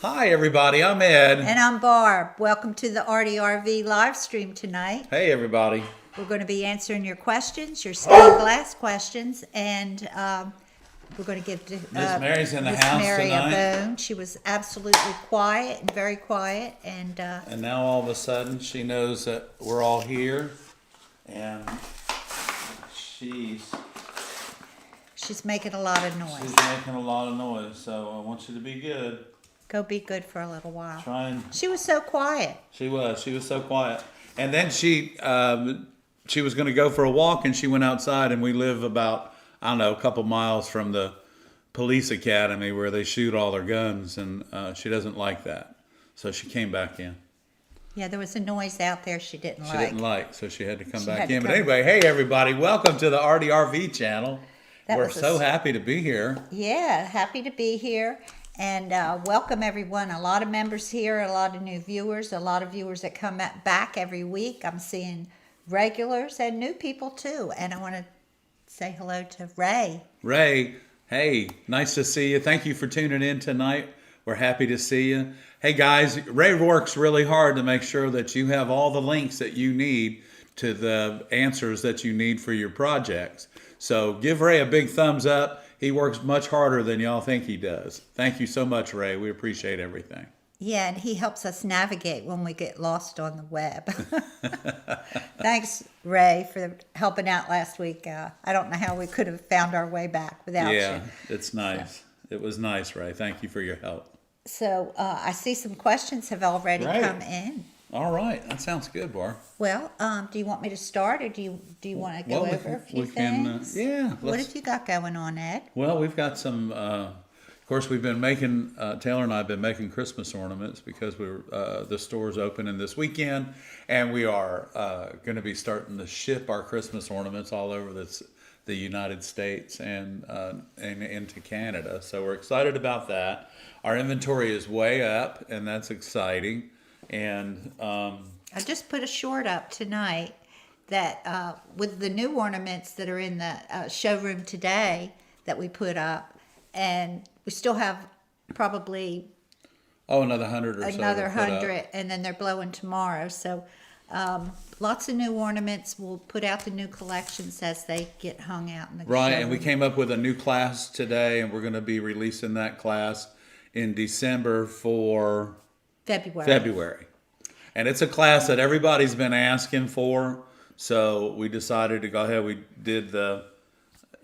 Hi everybody, I'm Ed. And I'm Barb. Welcome to the ARTyRV live stream tonight. Hey everybody. We're going to be answering your questions, your stained glass questions, and we're going to give Miss Mary's in the Miss house Mary tonight. a bone. She was absolutely quiet and very quiet, and And now all of a sudden she knows that we're all here, and she's making a lot of noise. making a lot of noise. So I want you to be good. Go be good for a little while. She was so quiet. was so quiet. And then she was going to go for a walk, and she went outside, and we live about, I don't know, a couple miles from the police academy where they shoot all their guns, and she doesn't like that. So she came back in. Yeah, there was a noise out there she didn't like. She didn't like, so she had to come back in. But anyway, hey everybody, welcome to the ARTyRV channel. We're so happy to be here. Yeah, happy to be here. And welcome everyone. A lot of members here, a lot of new viewers, a lot of viewers that come back every week. I'm seeing regulars and new people too. And I want to say hello to Ray. Ray, hey, nice to see you. Thank you for tuning in tonight. We're happy to see you. Hey guys, Ray works really hard to make sure that you have all the links that you need to the answers that you need for your projects. So give Ray a big thumbs up. He works much harder than y'all think he does. Thank you so much, Ray. We appreciate everything. Yeah, and he helps us navigate when we get lost on the web. Thanks, Ray, for helping out last week. I don't know how we could have found our way back without you. Yeah, it's nice. So. It was nice, Ray. Thank you for your help. So I see some questions have already come in. All right, that sounds good, Bar. Well, do you want me to start, or do you want to go over a few things? Yeah. What have you got going on, Ed? Well, we've got some. Of course, we've been making. Taylor and I have been making Christmas ornaments because the store's opening this weekend, and we are going to be starting to ship our Christmas ornaments all over the United States and into Canada. So we're excited about that. Our inventory is way up, and that's exciting. And I just put a short up tonight that with the new ornaments that are in the showroom today that we put up, and we still have probably another 100 or so. Another 100, and then they're blowing tomorrow. So lots of new ornaments. We'll put out the new collections as they get hung out in the right. showroom. And we came up with a new class today, and we're going to be releasing that class in December for February. And it's a class that everybody's been asking for. So we decided to go ahead. We did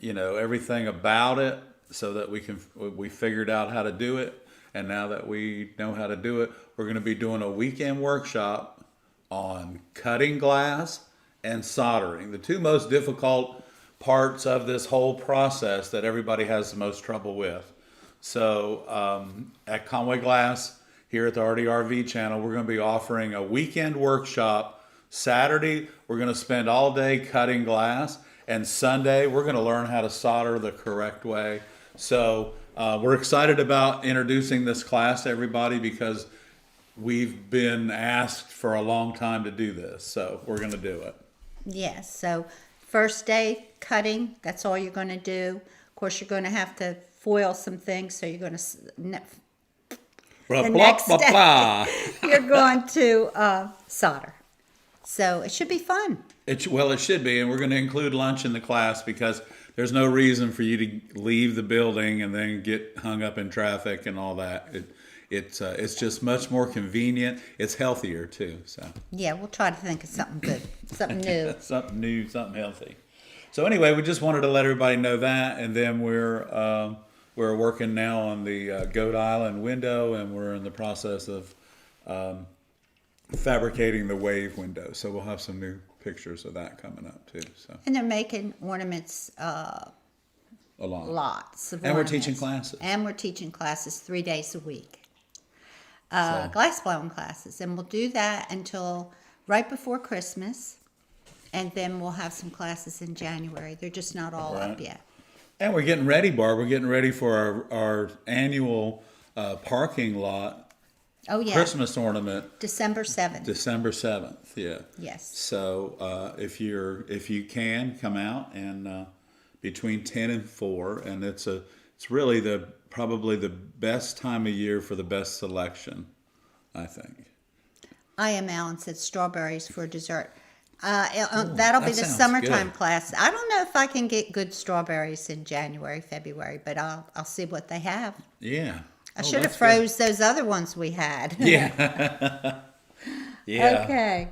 everything about it so that we figured out how to do it. And now that we know how to do it, we're going to be doing a weekend workshop on cutting glass and soldering. The two most difficult parts of this whole process that everybody has the most trouble with. So at Conway Glass, here at the ARTyRV channel, we're going to be offering a weekend workshop. Saturday, we're going to spend all day cutting glass. And Sunday, we're going to learn how to solder the correct way. So we're excited about introducing this class to everybody because we've been asked for a long time to do this. So we're going to do it. Yes. So first day cutting, that's all you're going to do. Of course, you're going to have to foil some things. So you're going to... The next day, you're going to solder. So it should be fun. It should be, and we're going to include lunch in the class because there's no reason for you to leave the building and then get hung up in traffic and all that. It's just much more convenient. It's healthier too. So yeah, we'll try to think of something good, something new, something new, something healthy. So anyway, we just wanted to let everybody know that, and then we're working now on the Goat Island window, and we're in the process of fabricating the wave window. So we'll have some new pictures of that coming up too. So. And they're making ornaments lots of ornaments. And we're teaching classes. And we're teaching classes 3 days a week. Glass blowing classes. And we'll do that until right before Christmas. And then we'll have some classes in January. They're just not all up yet. And we're getting ready, Barb. We're getting ready for our annual parking lot Christmas ornament. December 7th. December 7th, yeah. Yes. So if you can come out and between 10 and 4, and it's really probably the best time of year for the best selection, I think. I am Alan said strawberries for dessert. That'll be that the sounds summertime good. class. I don't know if I can get good strawberries in January, February, but I'll see what they have. Yeah. I should have froze those other ones we had. Yeah. Yeah. Okay.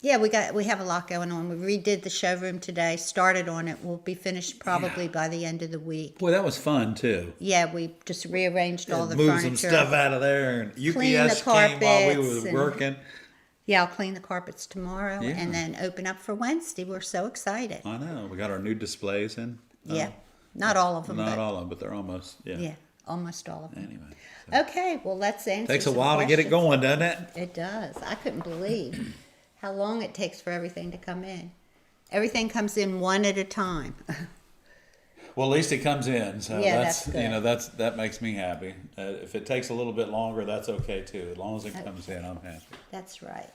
Yeah, we have a lot going on. We redid the showroom today, started on it. We'll be finished probably by the end of the week. Boy, that was fun too. Yeah, we just rearranged all the Moved furniture. some stuff out of there, and Clean the UPS came while we carpets were and- working. Yeah, I'll clean the carpets tomorrow Yeah. and then open up for Wednesday. We're so excited. I know. We got our new displays in. Yeah, not all of them, Not but all of them, but they're almost. Yeah. yeah, almost all of them. Anyway. Okay, well, let's answer. Takes a some while to get it questions. going, doesn't it? It does. I couldn't believe how long it takes for everything to come in. Everything comes in one at a time. Well, at least it comes in, so Yeah, that's that's good. that makes me happy. If it takes a little bit longer, that's okay too. As long as it comes in, I'm happy. That's right.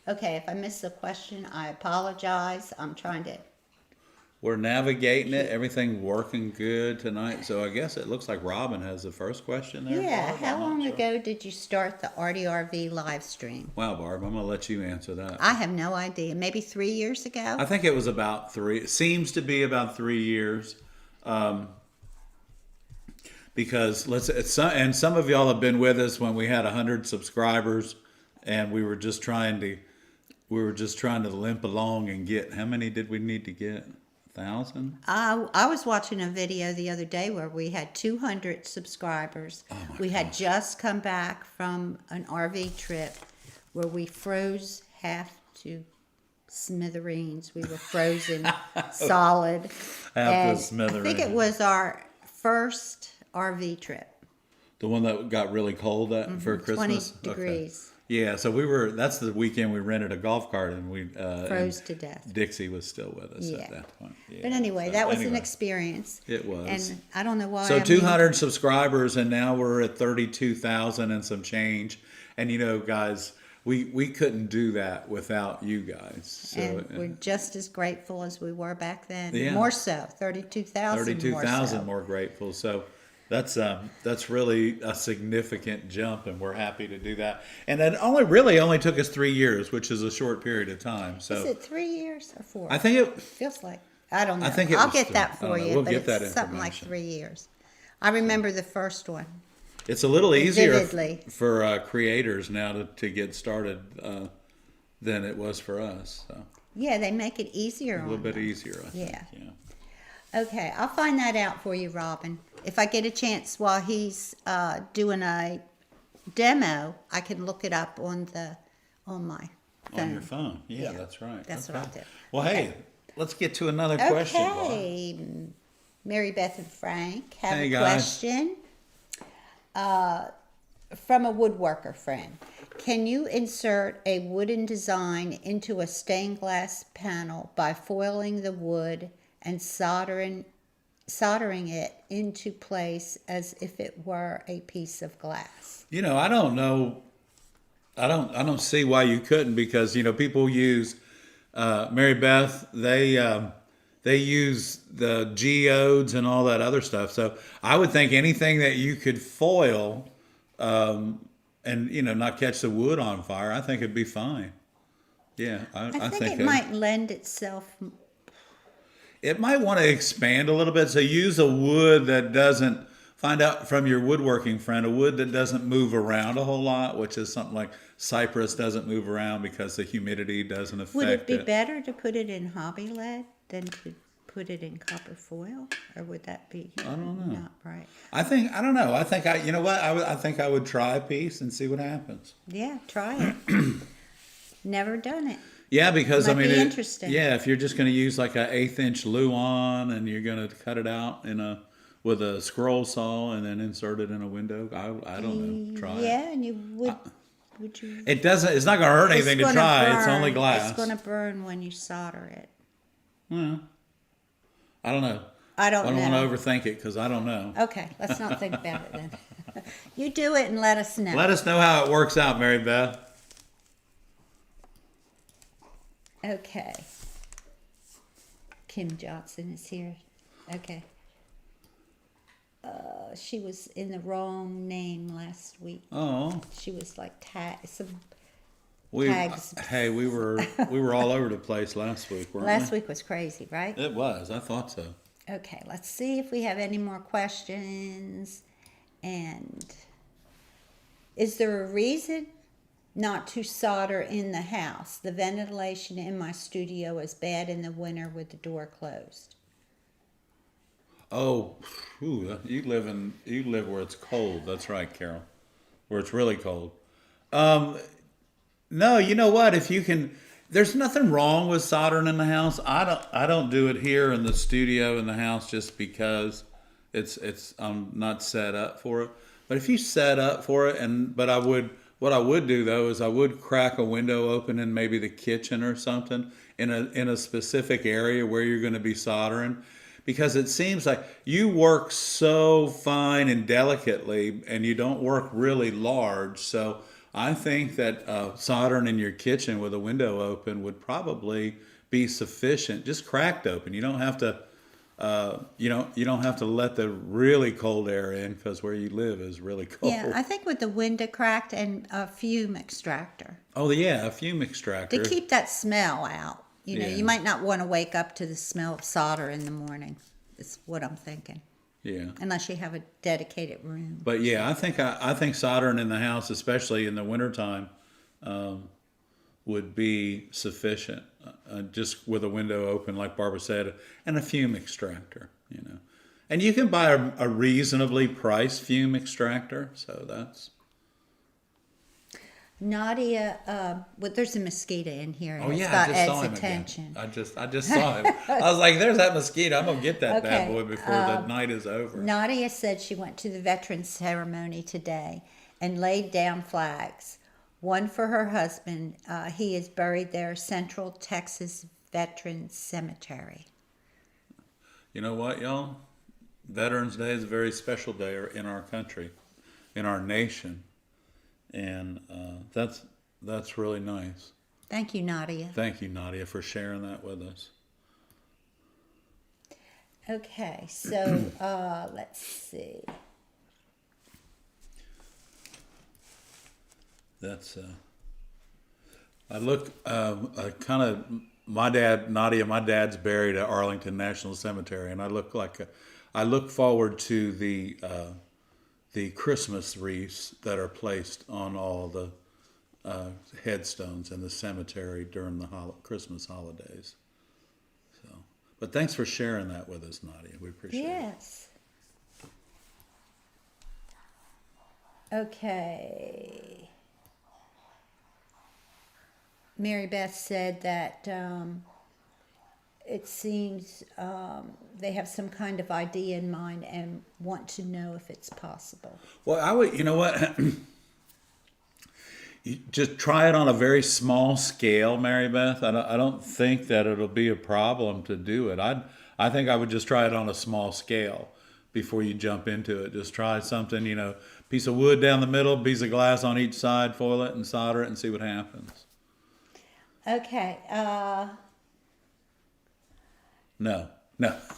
Okay, if I missed a question, I apologize. I'm trying to. We're navigating it. Everything working good tonight. So I guess it looks like Robin has the first question there. Yeah, Barb? how I'm not long sure. ago did you start the ARTyRV live stream? Wow, Barb, I'm gonna let you answer that. I have no idea. Maybe 3 years ago? I think it was about 3. It seems to be about 3 years. Because some of y'all have been with us when we had 100 subscribers, and we were just trying to limp along and get, how many did we need to get? 1,000? I was watching a video the other day where we had 200 subscribers. We had just come back from an RV trip where we froze half to smithereens. We were frozen solid. Half to And I think smithereens. it was our first RV trip. The one that got really cold for 20 Christmas? degrees. Okay. Yeah, so that's the weekend we rented a golf cart, and we Froze to death. Dixie was still with us Yeah. at that point. Yeah, But anyway, so that was an anyway, experience. It was. And I don't know why. So I'm 200 subscribers, and now we're at 32,000 and some change. And you know, guys, we couldn't do that without you guys. So And we're just as grateful as we were back then. Yeah. More so, 32,000 32,000 more more grateful. So that's really a significant jump, and we're happy to do that. And it only took us 3 years, which is a short period of time. So Is it 3 years or 4? I think it. Feels like, I don't know. I think it I'll was get 3. that I for don't know. you, We'll but get that it's something like information. 3 years. I remember the first one. It's a little easier Vividly. for creators now to get started than it was for us. So Yeah, they make it easier a little on bit them. easier, I think. Yeah. Yeah. Okay, I'll find that out for you, Robin. If I get a chance while he's doing a demo, I can look it up on my phone. On your phone. Yeah, Yeah, that's right. that's what I'll do. Well, hey, let's get to another question. Laura. Okay, Mary Beth and Frank have Hey, a guys. question from a woodworker friend. Can you insert a wooden design into a stained glass panel by foiling the wood and soldering it into place as if it were a piece of glass? You know, I don't know. I don't see why you couldn't, because you know people use Mary Beth. They use the geodes and all that other stuff. So I would think anything that you could foil and you know not catch the wood on fire, I think it'd be fine. Yeah, I think it might lend itself. It might want to expand a little bit. So use a wood that doesn't, find out from your woodworking friend, a wood that doesn't move around a whole lot, which is something like cypress doesn't move around because the humidity doesn't affect Would it be better to put it in hobby lead than to put it in copper foil? Or would that be not right? I don't know. I think you know what? I think I would try a piece and see what happens. Yeah, try it. Never done it. Yeah, because Might I mean, be interesting. Yeah, if you're just going to use like an 1/8 inch luan and you're going to cut it out with a scroll saw and then insert it in a window, I don't know. Try it. Yeah, and you would you? It doesn't. It's not going to hurt anything to gonna try. It's burn. only glass. It's going to burn when you solder it. Well, I don't know. I don't want know. to overthink it because I don't know. Okay, let's not think about it then. You do it and let us know. Let us know how it works out, Mary Beth. Okay. Kim Johnson is here. Okay. she was in the wrong name last week. Oh. She was like tags. Hey, we were all over the place last week, weren't we? Last week was crazy, right? It was. I thought so. Okay, let's see if we have any more questions. And is there a reason not to solder in the house? The ventilation in my studio is bad in the winter with the door closed. Oh, you live where it's cold. That's right, Carol. Where it's really cold. No, you know what? If you can, there's nothing wrong with soldering in the house. I don't do it here in the studio in the house just because I'm not set up for it. But if you set up for it, what I would do though is I would crack a window open in maybe the kitchen or something in a specific area where you're going to be soldering. Because it seems like you work so fine and delicately and you don't work really large. So I think that soldering in your kitchen with a window open would probably be sufficient, just cracked open. You don't have to, you don't have to let the really cold air in because where you live is really cold. Yeah, I think with the window cracked and a fume extractor. Oh yeah, a fume extractor. To keep that smell out. You know, Yeah. you might not want to wake up to the smell of solder in the morning. Is what I'm thinking. Yeah. Unless you have a dedicated room. But yeah, I think soldering in the house, especially in the wintertime, would be sufficient. Just with a window open, like Barbara said, and a fume extractor. You know, and you can buy a reasonably priced fume extractor. So that's. Nadia, there's a mosquito in here. And Oh yeah, it's got I just Ed's saw him attention. again. I just saw him. I was like, "There's that mosquito. I'm gonna get that bad Okay, boy before the night is over." Nadia said she went to the veterans ceremony today and laid down flags. One for her husband. He is buried there, Central Texas Veterans Cemetery. You know what, y'all? Veterans Day is a very special day in our country, in our nation. And that's really nice. Thank you, Nadia. Thank you, Nadia, for sharing that with us. Okay, so let's see. That's I look I kind of my dad's buried at Arlington National Cemetery, and I look forward to the Christmas wreaths that are placed on all the headstones in the cemetery during the Christmas holidays. So, but thanks for sharing that with us, Nadia. We appreciate it. Yes. Okay. Mary Beth said that it seems they have some kind of idea in mind and want to know if it's possible. Well, I would, you know what? You just try it on a very small scale, Mary Beth. I don't think that it'll be a problem to do it. I think I would just try it on a small scale before you jump into it. Just try something, piece of wood down the middle, piece of glass on each side, foil it and solder it and see what happens. Okay. No.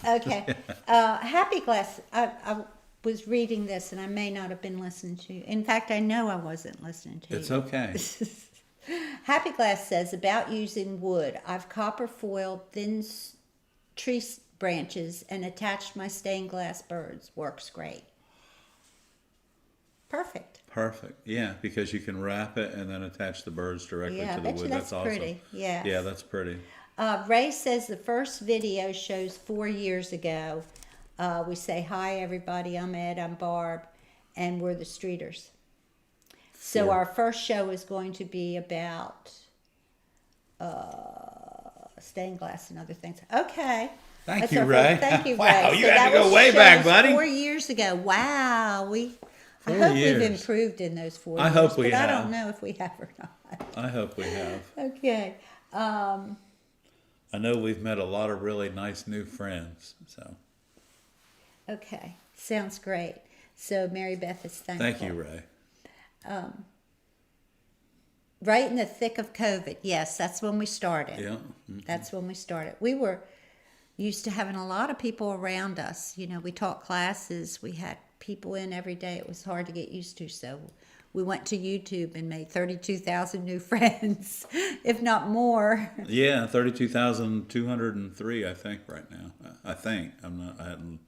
Okay. Happy Glass. I was reading this and I may not have been listening to you. In fact, I know I wasn't listening to you. It's okay. Happy Glass says about using wood. I've copper foiled thin tree branches and attached my stained glass birds. Works great. Perfect. Yeah, because you can wrap it and then attach the birds directly to the wood. That's awesome. pretty. Yeah. Yeah, that's pretty. Ray says the first video shows 4 years ago. We say, hi, everybody. I'm Ed. I'm Barb. And we're the Streeters. So our first show is going to be about stained glass and other things. Okay. Thank you, Ray. Thank you, Ray. Wow, you So had to that go was way back, shows buddy. 4 years ago. Wow. I 4 hope years. we've improved in those 4 I years. hope we but have. I don't know if we have or not. I hope we have. Okay. I know we've met a lot of really nice new friends. So Okay. Sounds great. So Mary Beth is thankful. thank you, Ray. Right in the thick of COVID. Yes, that's when we started. Yeah. That's when we started. We were used to having a lot of people around us. We taught classes. We had people in every day. It was hard to get used to. So we went to YouTube and made 32,000 new friends, if not more. Yeah, 32,203, I think, right now. I think. I hadn't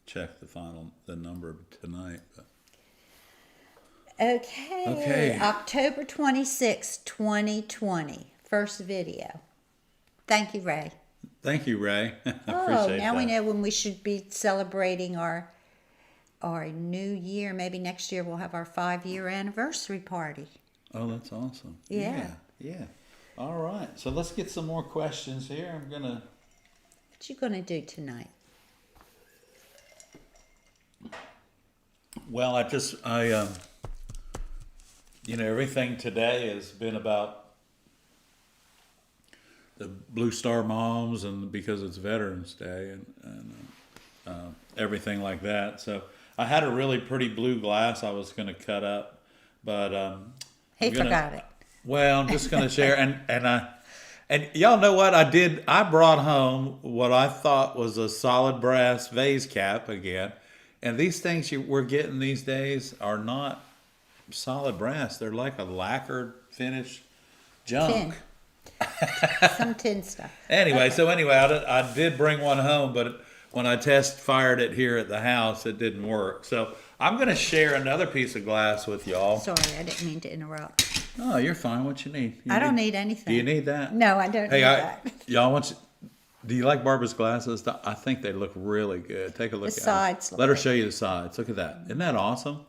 checked the number tonight. But. Okay. October 26, 2020. First video. Thank you, Ray. Thank you, Ray. I Oh, appreciate now that. we know when we should be celebrating our new year. Maybe next year we'll have our 5-year anniversary party. Oh, that's awesome. Yeah. Yeah. All right. So let's get some more questions here. What you gonna do tonight? Well, everything today has been about the Blue Star Moms, and because it's Veterans Day and everything like that. So I had a really pretty blue glass I was going to cut up, but He forgot it. Well, I'm just going to share, and y'all know what I did? I brought home what I thought was a solid brass vase cap again, and these things we're getting these days are not solid brass. They're like a lacquered finish junk. Tin. Some tin stuff. Anyway, I did bring one home, but when I fired it here at the house, it didn't work. So I'm going to share another piece of glass with y'all. Sorry, I didn't mean to interrupt. Oh, you're fine. What you need? I don't need anything. Do you need that? No, I don't need that. Y'all do you like Barbara's glasses? I think they look really good. Take a look at them. Sides. Let her show you the sides. Look at that. Isn't that awesome?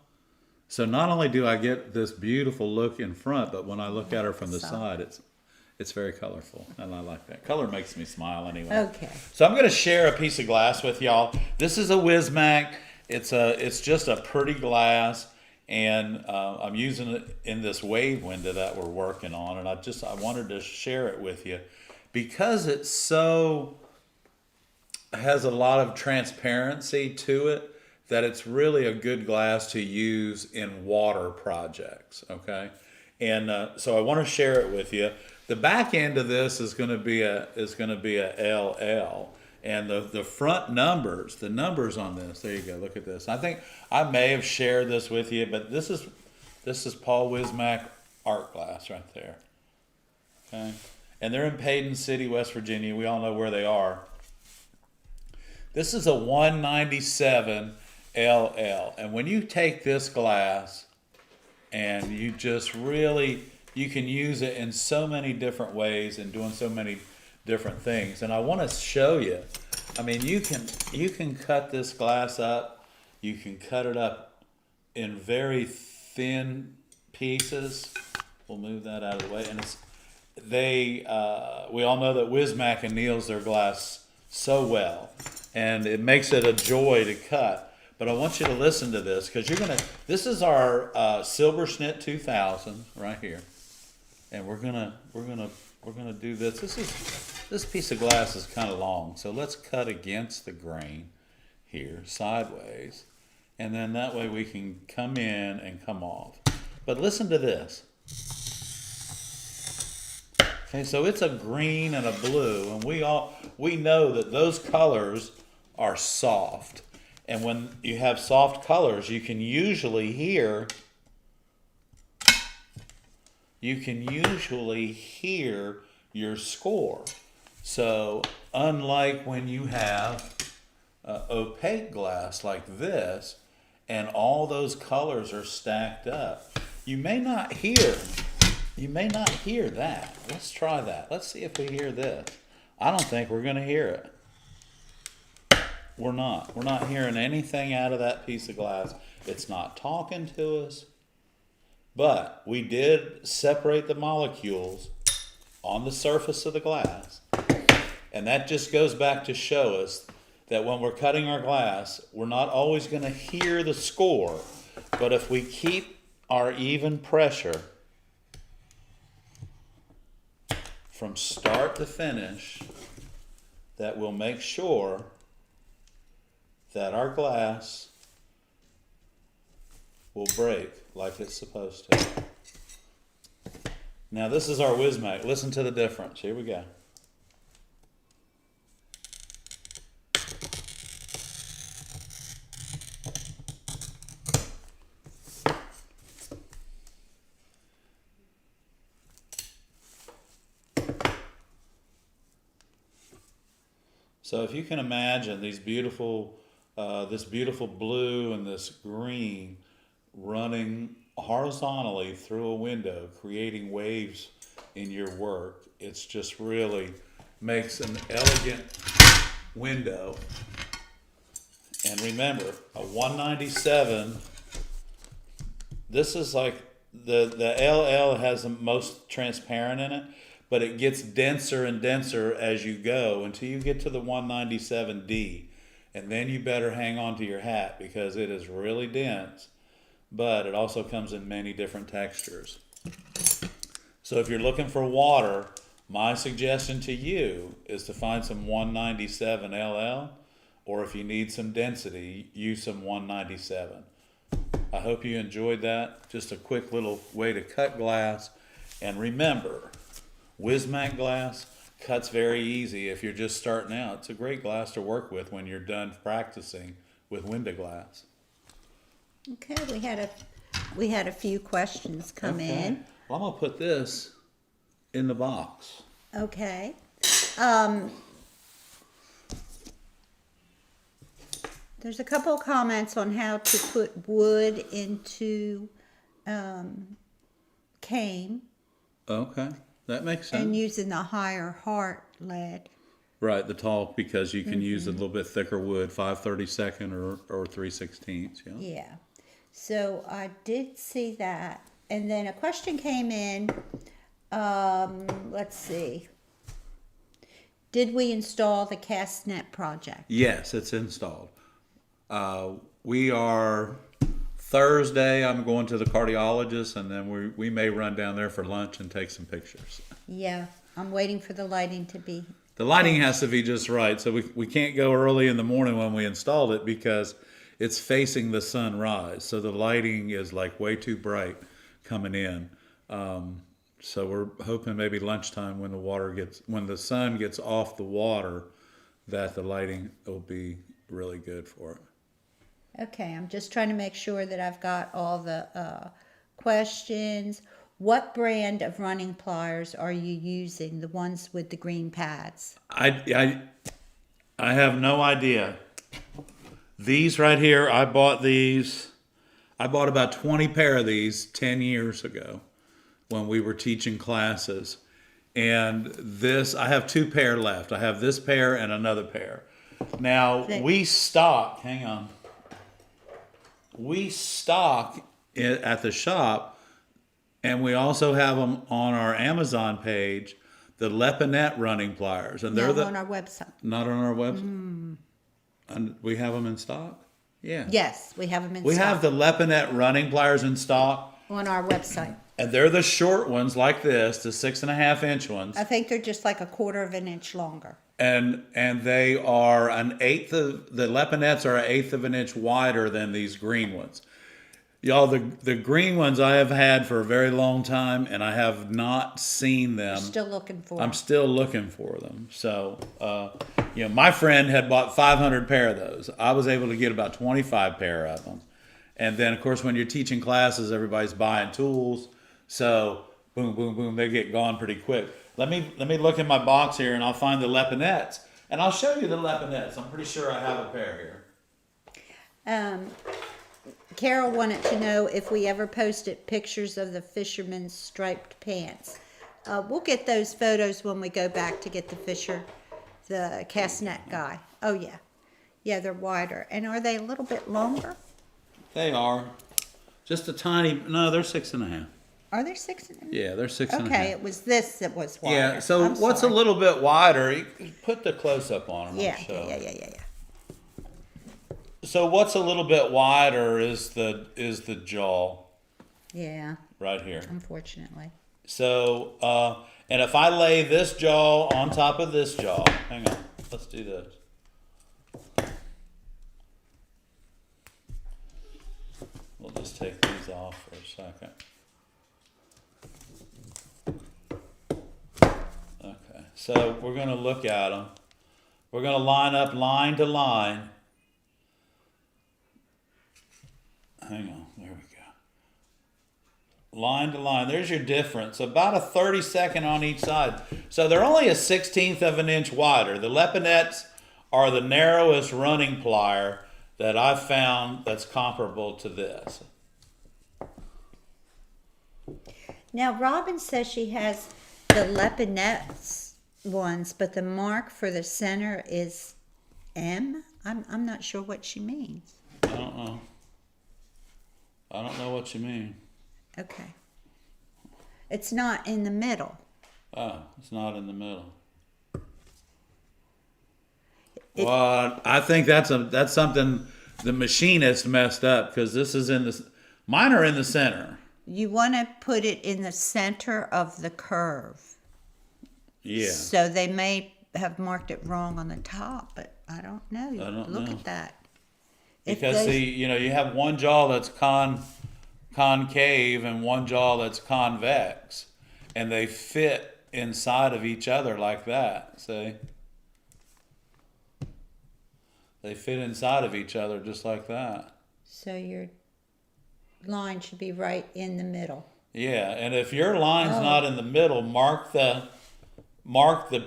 So not only do I get this beautiful look in front, but when I look at her from the side, it's very colorful, and I like that. Color makes me smile anyway. Okay. So I'm going to share a piece of glass with y'all. This is a Wissmach. It's just a pretty glass, and I'm using it in this wave window that we're working on, and I wanted to share it with you because it has a lot of transparency to it that it's really a good glass to use in water projects. Okay, and so I want to share it with you. The back end of this is going to be a LL, and the front numbers, the numbers on this. There you go. Look at this. I think I may have shared this with you, but this is Paul Wissmach art glass right there. Okay, and they're in Paden City, West Virginia. We all know where they are. This is a 197 LL, and when you take this glass and you just really, you can use it in so many different ways and doing so many different things. And I want to show you. I mean, you can cut this glass up. You can cut it up in very thin pieces. We'll move that out of the way. And we all know that Wissmach anneals their glass so well, and it makes it a joy to cut. But I want you to listen to this because this is our Silberschnitt 2000 right here. And we're gonna do this. This piece of glass is kind of long, so let's cut against the grain here, sideways, and then that way we can come in and come off. But listen to this. Okay, so it's a green and a blue, and we know that those colors are soft. And when you have soft colors, you can usually hear your score. So unlike when you have opaque glass like this, and all those colors are stacked up, you may not hear that. Let's try that. Let's see if we hear this. I don't think we're going to hear it. We're not hearing anything out of that piece of glass. It's not talking to us. But we did separate the molecules on the surface of the glass. And that just goes back to show us that when we're cutting our glass, we're not always going to hear the score. But if we keep our even pressure from start to finish, that will make sure that our glass will break like it's supposed to. Now this is our Wissmach. Listen to the difference. Here we go. So if you can imagine these beautiful, this beautiful blue and this green running horizontally through a window, creating waves in your work, it's just really makes an elegant window. And remember, a 197, this is like the LL has the most transparent in it, but it gets denser and denser as you go until you get to the 197D. And then you better hang on to your hat because it is really dense, but it also comes in many different textures. So if you're looking for water, my suggestion to you is to find some 197 LL, or if you need some density, use some 197. I hope you enjoyed that. Just a quick little way to cut glass. And remember, Wissmach glass cuts very easy if you're just starting out. It's a great glass to work with when you're done practicing with window glass. Okay, we had a few questions come in. Well, I'm gonna put this in the box. Okay. There's a couple of comments on how to put wood into cane. Okay, that makes sense. And using the higher heart lead. Right, the tall, because you can use a little bit thicker wood, 5/32 or 3/16. Yeah. Yeah. So I did see that. And then a question came in. Let's see. Did we install the CastNet project? Yes, it's installed. We are Thursday. I'm going to the cardiologist, and then we may run down there for lunch and take some pictures. Yeah, I'm waiting for the lighting to be. The lighting has to be just right, so we can't go early in the morning when we installed it because it's facing the sunrise. So the lighting is like way too bright coming in. So we're hoping maybe lunchtime when the sun gets off the water, that the lighting will be really good for it. Okay, I'm just trying to make sure that I've got all the questions. What brand of running pliers are you using? The ones with the green pads? I have no idea. These right here, I bought these. I bought about 20 pair of these 10 years ago when we were teaching classes. And this, I have 2 pair left. I have this pair and another pair. Now, we stock at the shop, and we also have them on our Amazon page, the Lepinette running pliers. And they're on our website. Not on our website? And we have them in stock? Yeah. Yes, we have them in We stock. have the Lepinette running pliers in stock. On our website. And they're the short ones like this, the 6.5-inch ones. I think they're just like a 1/4 of an inch longer. And they are the Lepinettes are 1/8 of an inch wider than these green ones. Y'all, the green ones I have had for a very long time, and I have not seen them. You're still looking for them. I'm still looking for them. So, my friend had bought 500 pair of those. I was able to get about 25 pair of them. And then, of course, when you're teaching classes, everybody's buying tools. So, boom, boom, boom, they get gone pretty quick. Let me look in my box here, and I'll find the Lepinettes. And I'll show you the Lepinettes. I'm pretty sure I have a pair here. Carol wanted to know if we ever posted pictures of the fisherman's striped pants. We'll get those photos when we go back to get the CastNet guy. Oh, yeah. Yeah, they're wider. And are they a little bit longer? They are. Just a tiny, no, they're 6.5. Are they 6.5? Yeah, they're 6.5. Okay, it was this that was wider. Yeah, so what's a little bit wider, you put the close-up on them. Yeah. So what's a little bit wider is the jaw. Yeah. Right here. Unfortunately. So, and if I lay this jaw on top of this jaw, hang on, let's do this. We'll just take these off for a second. Okay, so we're going to look at them. We're going to line up line to line. Hang on, there we go. Line to line, there's your difference. About a 32nd on each side. So they're only a 1/16 of an inch wider. The Lepinettes are the narrowest running plier that I've found that's comparable to this. Now, Robin says she has the Lepinette ones, but the mark for the center is M. I'm not sure what she means. I don't know. I don't know what you mean. Okay. It's not in the middle. Oh, it's not in the middle. Well, I think that's something the machinist messed up, because this is mine are in the center. You want to put it in the center of the curve. Yeah. So they may have marked it wrong on the top, but I don't know. Look at that. Because you have one jaw that's concave and one jaw that's convex, and they fit inside of each other like that. See? They fit inside of each other just like that. So your line should be right in the middle. Yeah, and if your line's not in the middle, mark the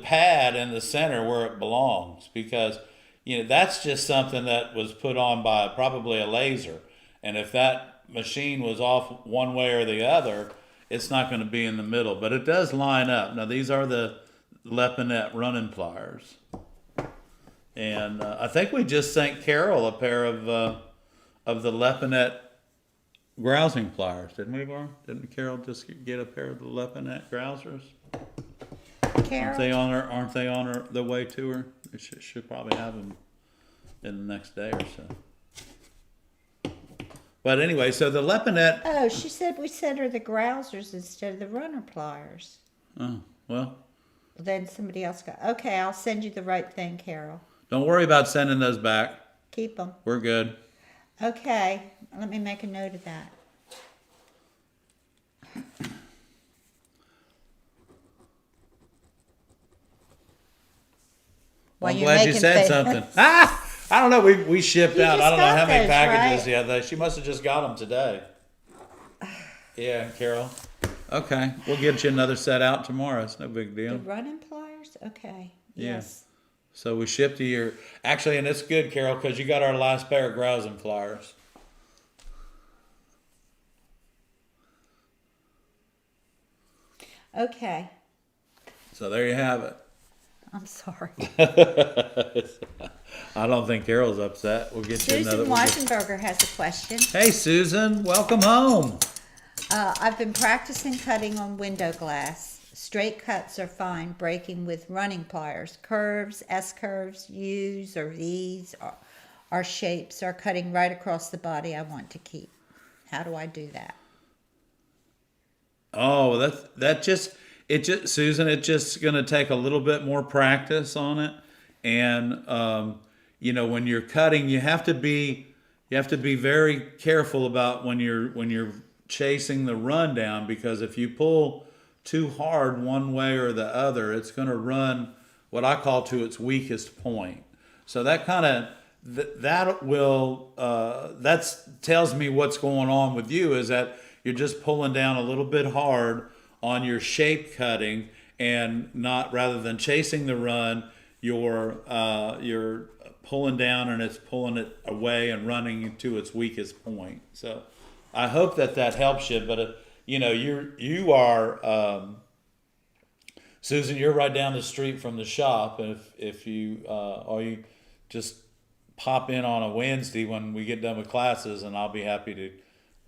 pad in the center where it belongs, because that's just something that was put on by probably a laser, and if that machine was off one way or the other, it's not going to be in the middle, but it does line up. Now these are the Lepinette running pliers, and I think we just sent Carol a pair of the Lepinette grousing pliers, didn't we, Barb? Didn't Carol just get a pair of the Lepinette grousers? Carol? Aren't they on the way to her? She'll probably have them in the next day or so. But anyway, so the Lepinette. Oh, she said we sent her the grousers instead of the runner pliers. Oh, well. Then somebody else got. Okay, I'll send you the right thing, Carol. Don't worry about sending those back. Keep them. We're good. Okay, let me make a note of that. Well, I'm glad you said something. I don't know. We shipped out. I don't know how many packages. Right? Yeah, she must have just got them today. Yeah, Carol. Okay, we'll get you another set out tomorrow. It's no big deal. The running pliers? Okay. Yeah. Yes. So we shipped to your... Actually, and it's good, Carol, because you got our last pair of grousing pliers. Okay. So there you have it. I'm sorry. I don't think Carol's upset. We'll get you another... Susan Weisenberger has a question. Hey, Susan. Welcome home. I've been practicing cutting on window glass. Straight cuts are fine, breaking with running pliers. Curves, S-curves, U's or V's are shapes are cutting right across the body I want to keep. How do I do that? Oh, Susan, it's just going to take a little bit more practice on it. And, when you're cutting, you have to be very careful about when you're chasing the run down, because if you pull too hard one way or the other, it's going to run what I call to its weakest point. So that kind of that tells me what's going on with you, is that you're just pulling down a little bit hard on your shape cutting, and not, rather than chasing the run, you're pulling down and it's pulling it away and running to its weakest point. So I hope that helps you, but you are Susan, you're right down the street from the shop, and if you you just pop in on a Wednesday when we get done with classes, and I'll be happy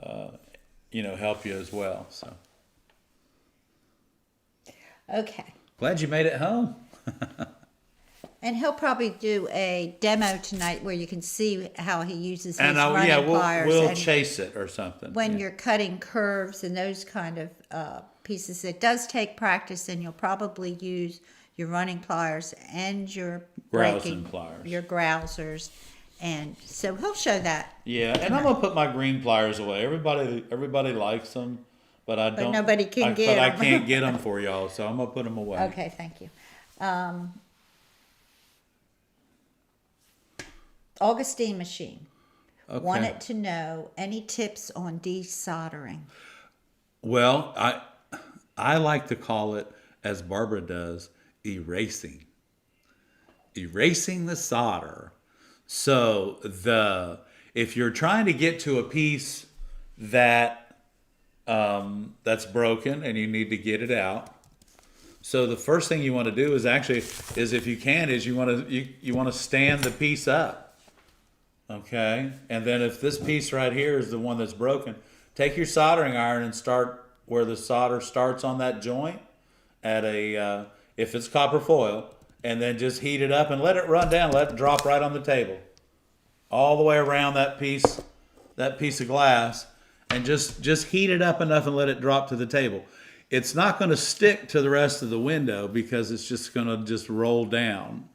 to help you as well. So okay, glad you made it home. And he'll probably do a demo tonight where you can see how he uses his running pliers. We'll chase it or something. When you're cutting curves and those kind of pieces, it does take practice, and you'll probably use your running pliers and your grousing pliers, your grousers, and so he'll show that. Yeah, and I'm gonna put my green pliers away. Everybody likes them, but I don't. But nobody can get them. But I can't get them for y'all, so I'm gonna put them away. Okay, thank you. Augustine machine. Okay. Wanted to know any tips on desoldering. Well, I like to call it, as Barbara does, erasing. erasing the solder. So if you're trying to get to a piece that that's broken and you need to get it out, so the first thing you want to do is if you can, is you want to stand the piece up, okay? And then if this piece right here is the one that's broken, take your soldering iron and start where the solder starts on that joint at if it's copper foil, and then just heat it up and let it run down, let it drop right on the table, all the way around that piece of glass, and just heat it up enough and let it drop to the table. It's not going to stick to the rest of the window because it's just going to just roll down.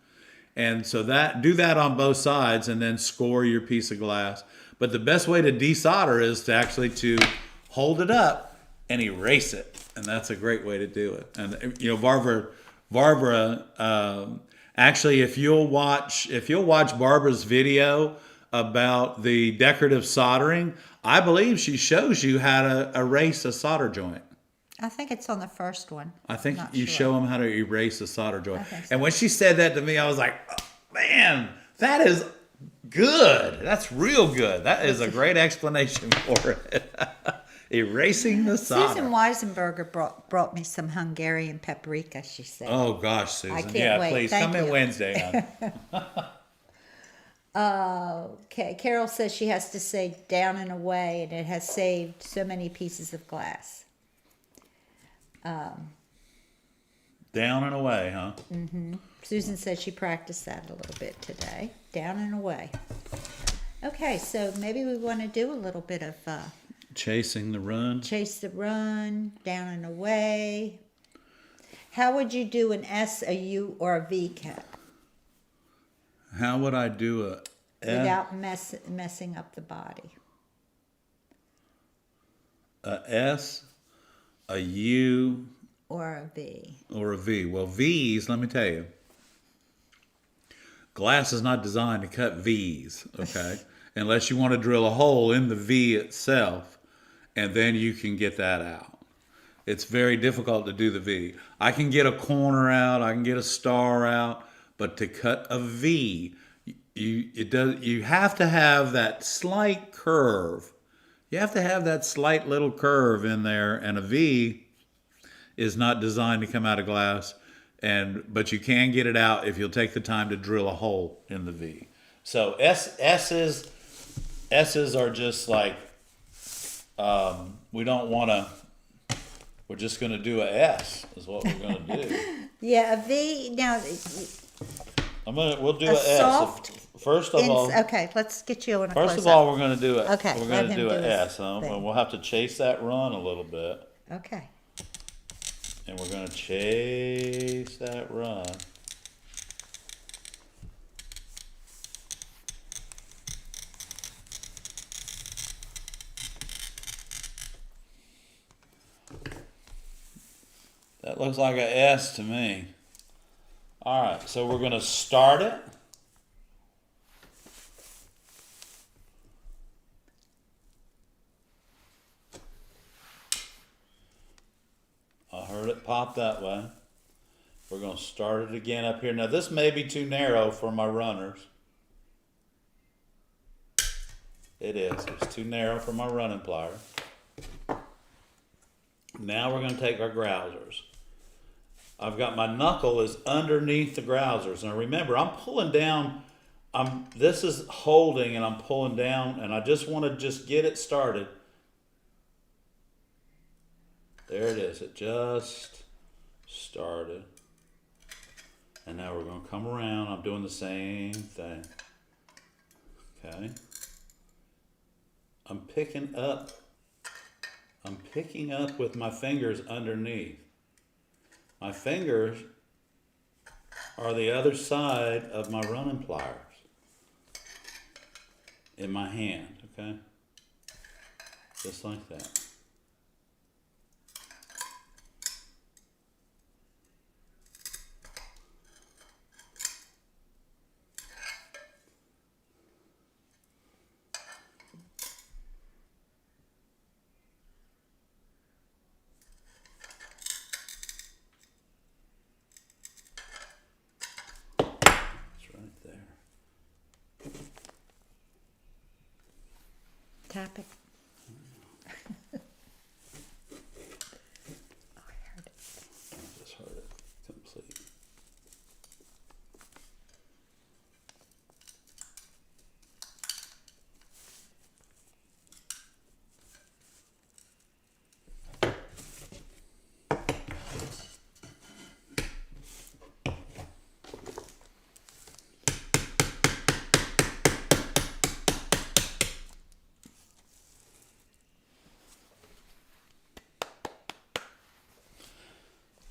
And so do that on both sides and then score your piece of glass. But the best way to desolder is to actually hold it up and erase it. And that's a great way to do it. And Barbara, actually, if you'll watch Barbara's video about the decorative soldering, I believe she shows you how to erase a solder joint. I think it's on the first one. I think you show them how to erase a solder joint. So. And when she said that to me, I was like, oh, man, that is good. That's real good. That is a great explanation for it. Erasing the solder. Susan Weisenberger brought me some Hungarian paprika, she said. Oh, gosh, Susan. I can't wait. Please Thank come in you. Wednesday. Okay, Carol says she has to say down and away, and it has saved so many pieces of glass. Down and away, huh? Mm-hmm. Susan says she practiced that a little bit today. Down and away. Okay, so maybe we want to do a little bit of chasing the run. Chase the run, down and away. How would you do an S, a U, or a V cap? How would I do a without messing up the body? A S, a U, or a V. Or a V. Well, V's, let me tell you, glass is not designed to cut V's, okay? Unless you want to drill a hole in the V itself, and then you can get that out. It's very difficult to do the V. I can get a corner out, I can get a star out, but to cut a V, you have to have that slight curve. You have to have that slight little curve in there, and a V is not designed to come out of glass, but you can get it out if you'll take the time to drill a hole in the V. So S's are just like, we don't want to, we're just going to do a S is what we're going to do. Yeah, a V, now. We'll do a S. Soft. First of all. Okay, let's get you on a close-up. First of all, we're going to do it. Okay, we're going to do an S. thing. We'll have to chase that run a little bit. Okay. And we're going to chase that run. That looks like an S to me. All right, so we're going to start it. I heard it pop that way. We're going to start it again up here. Now, this may be too narrow for my runners. It is. It's too narrow for my running plier. Now we're going to take our grousers. I've got my knuckle is underneath the grousers. Now remember, I'm pulling down. This is holding and I'm pulling down, and I just want to just get it started. There it is. It just started. And now we're going to come around. I'm doing the same thing. Okay. I'm picking up with my fingers underneath. My fingers are the other side of my running pliers in my hand, okay? Just like that.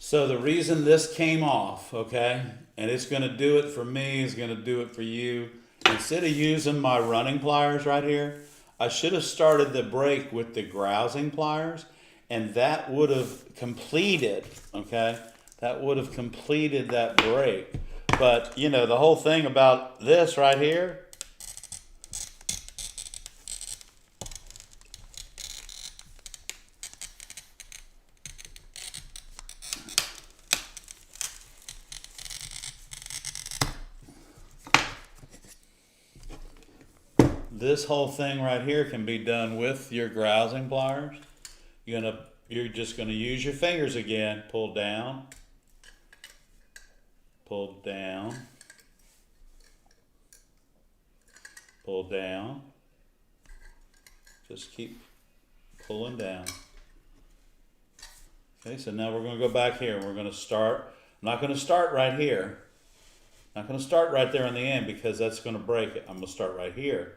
So the reason this came off, okay, and it's going to do it for me, it's going to do it for you. Instead of using my running pliers right here, I should have started the break with the grousing pliers, and that would have completed, okay, that would have completed that break. But, you know, the whole thing about this right here, this whole thing right here can be done with your grousing pliers. You're just gonna use your fingers again. Pull down, pull down, pull down. Just keep pulling down. Okay, so now we're gonna go back here. We're gonna start. I'm not gonna start right here. I'm not gonna start right there in the end because that's gonna break it. I'm gonna start right here.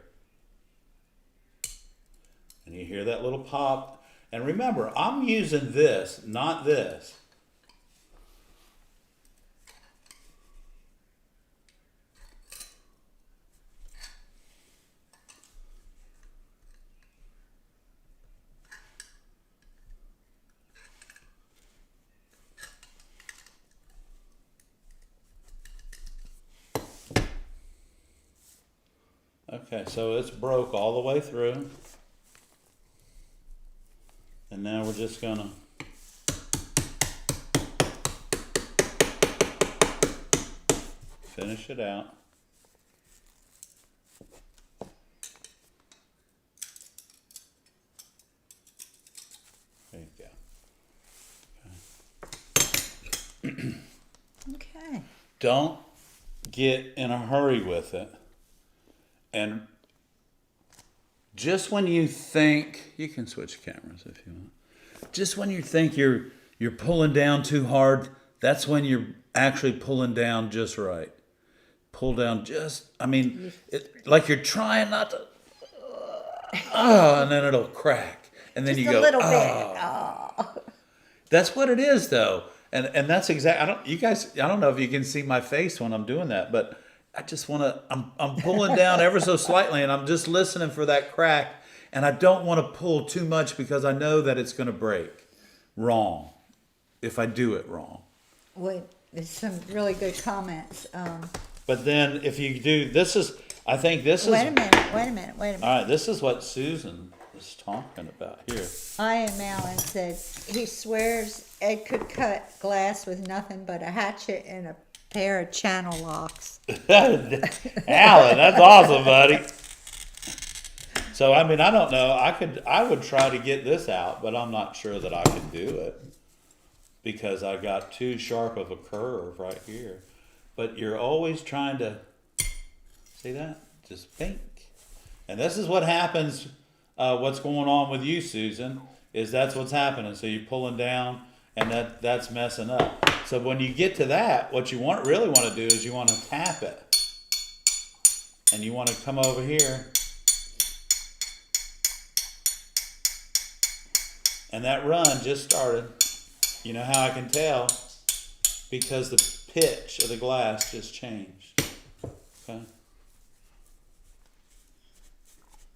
And you hear that little pop. And remember, I'm using this, not this. Okay, so it's broke all the way through. And now we're just gonna finish it out. There you go. Okay. Don't get in a hurry with it. And just when you think, you can switch cameras if you want. Just when you think you're pulling down too hard, that's when you're actually pulling down just right. Pull down just, I mean, like you're trying not to, and then it'll crack. And then Just you go, a little bit. Oh. That's what it is though. And that's exactly, I don't know if you can see my face when I'm doing that, but I just want to, I'm pulling down ever so slightly and I'm just listening for that crack. And I don't want to pull too much because I know that it's going to break wrong if I do it wrong. Wait, there's some really good comments. But then if you do, I think this is. Wait a minute. All right, this is what Susan was talking about here. I am Alan said, he swears Ed could cut glass with nothing but a hatchet and a pair of channel locks. Alan, that's awesome, buddy. So, I mean, I don't know. I would try to get this out, but I'm not sure that I can do it because I got too sharp of a curve right here. But you're always trying to, see that? Just pink. And this is what happens, what's going on with you, Susan, is that's what's happening. So you're pulling down and that's messing up. So when you get to that, what you really want to do is you want to tap it. And you want to come over here. And that run just started. You know how I can tell? Because the pitch of the glass just changed. Okay.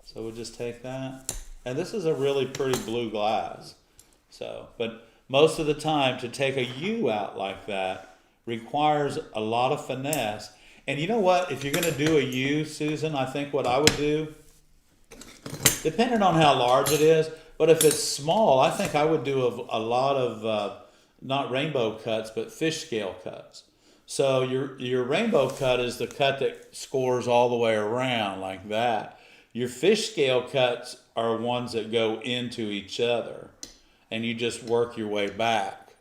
So we'll just take that. And this is a really pretty blue glass. So, but most of the time to take a U out like that requires a lot of finesse. And you know what? If you're going to do a U, Susan, I think what I would do, depending on how large it is, but if it's small, I think I would do a lot of, not rainbow cuts, but fish scale cuts. So your rainbow cut is the cut that scores all the way around like that. Your fish scale cuts are ones that go into each other. And you just work your way back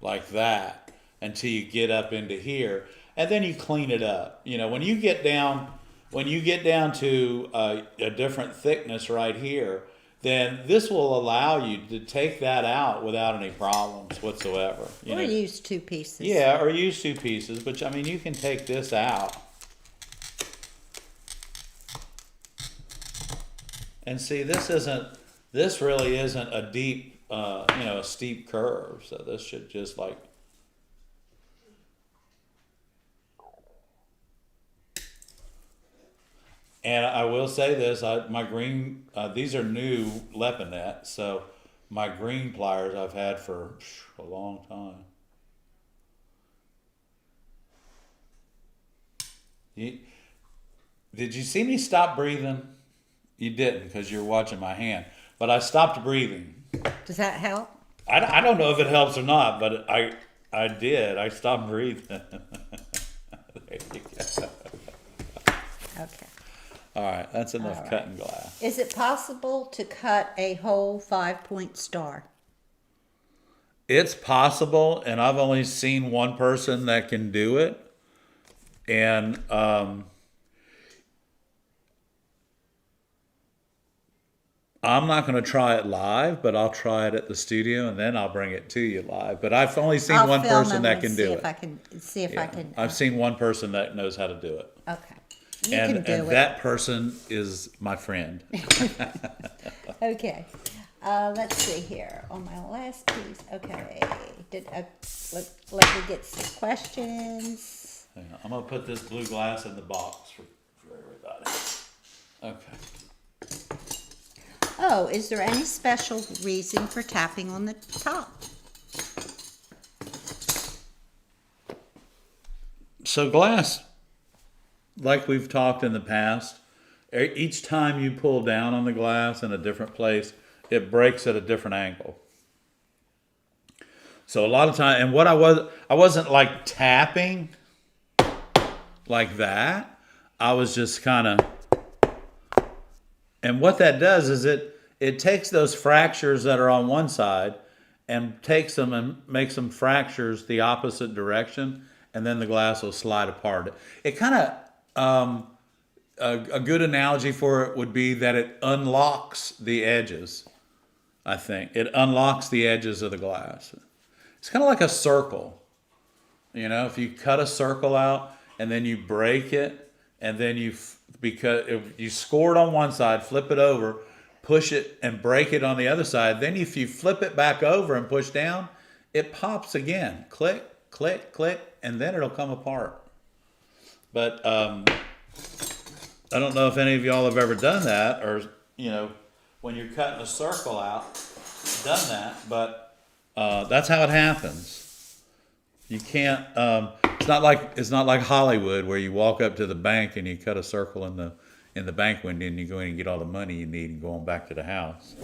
like that until you get up into here. And then you clean it up. You know, when you get down to a different thickness right here, then this will allow you to take that out without any problems whatsoever. Or use two pieces. Yeah, or use two pieces, but I mean, you can take this out. And see, this really isn't a deep, a steep curve. So this should just like And I will say this: my green, these are new Lepinet, so my green pliers I've had for a long time. Did you see me stop breathing? You didn't because you're watching my hand, but I stopped breathing. Does that help? I don't know if it helps or not, but I did. I stopped breathing. There you go. Okay. All right, that's enough cutting glass. Is it possible to cut a whole 5-point star? It's possible, and I've only seen one person that can do it. And I'm not going to try it live, but I'll try it at the studio, and then I'll bring it to you live. But I've only seen one person that can do it. I've seen one person that knows how to do it. Okay. You can do it. That person is my friend. Okay. Let's see here. On my last piece. Okay. Let me get some questions. Hang on. I'm going to put this blue glass in the box for everybody. Okay. Oh, is there any special reason for tapping on the top? So glass, like we've talked in the past, each time you pull down on the glass in a different place, it breaks at a different angle. So a lot of time, and what I wasn't like tapping like that. I was just kind of, and what that does is it takes those fractures that are on one side and takes them and makes them fractures the opposite direction, and then the glass will slide apart. It kind of, a good analogy for it would be that it unlocks the edges, I think. It unlocks the edges of the glass. It's kind of like a circle. You know, if you cut a circle out and then you break it, and then because if you score it on one side, flip it over, push it and break it on the other side, then if you flip it back over and push down, it pops again. Click, click, click, and then it'll come apart. But I don't know if any of y'all have ever done that, or, you know, when you're cutting a circle out, done that, but that's how it happens. You can't, it's not like Hollywood where you walk up to the bank and you cut a circle in the bank window and you go in and get all the money you need and go on back to the house.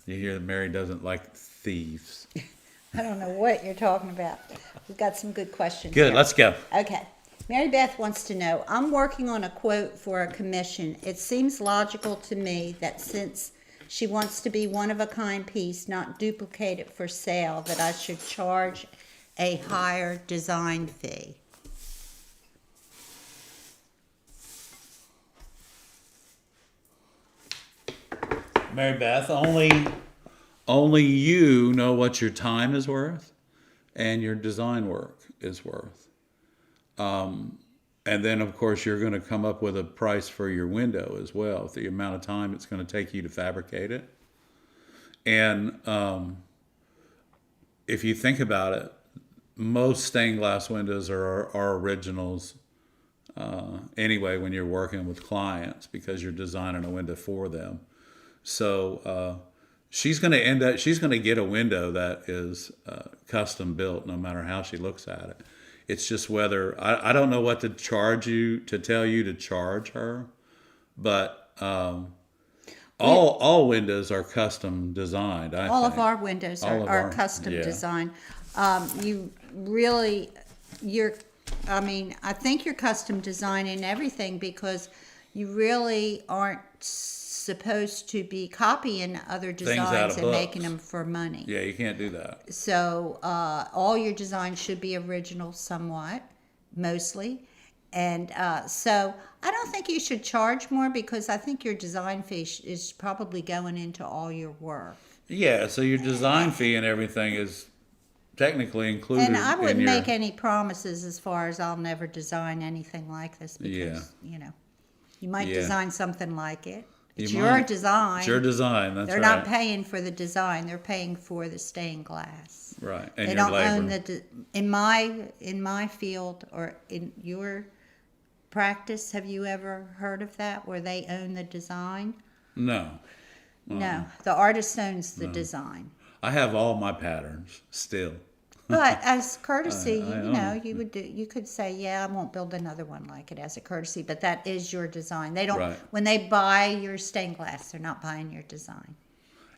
You hear that Mary doesn't like thieves. I don't know what you're talking about. We've got some good questions. Good, here. let's go. Okay. Mary Beth wants to know, I'm working on a quote for a commission. It seems logical to me that since she wants to be one-of-a-kind piece, not duplicated for sale, that I should charge a higher design fee. Mary Beth, only you know what your time is worth and your design work is worth. And then, of course, you're going to come up with a price for your window as well, the amount of time it's going to take you to fabricate it. And if you think about it, most stained glass windows are originals anyway when you're working with clients because you're designing a window for them. So she's going to get a window that is custom built no matter how she looks at it. It's just whether, I don't know what to tell you to charge her, but all windows are custom designed, I all think. Of our windows are custom designed. I think you're custom designing everything because you really aren't supposed to be copying other designs and making them for money. Yeah, you can't do that. So all your designs should be original somewhat, mostly. And so I don't think you should charge more because I think your design fee is probably going into all your work. Yeah, so your design fee and everything is technically included. And I wouldn't make any promises as far as I'll never design anything like this because, you might design something like it. It's your design. It's your design, that's right. They're not paying for the design, they're paying for the stained glass. Right, and they your don't labor. own in my field or in your Practice, have you ever heard of that, where they own the design? No. No, the artist owns the design. I have all my patterns still. But as courtesy, I you own know, it. you could say, yeah, I won't build another one like it as a courtesy, but that is your design. They don't, Right. when they buy your stained glass, they're not buying your design.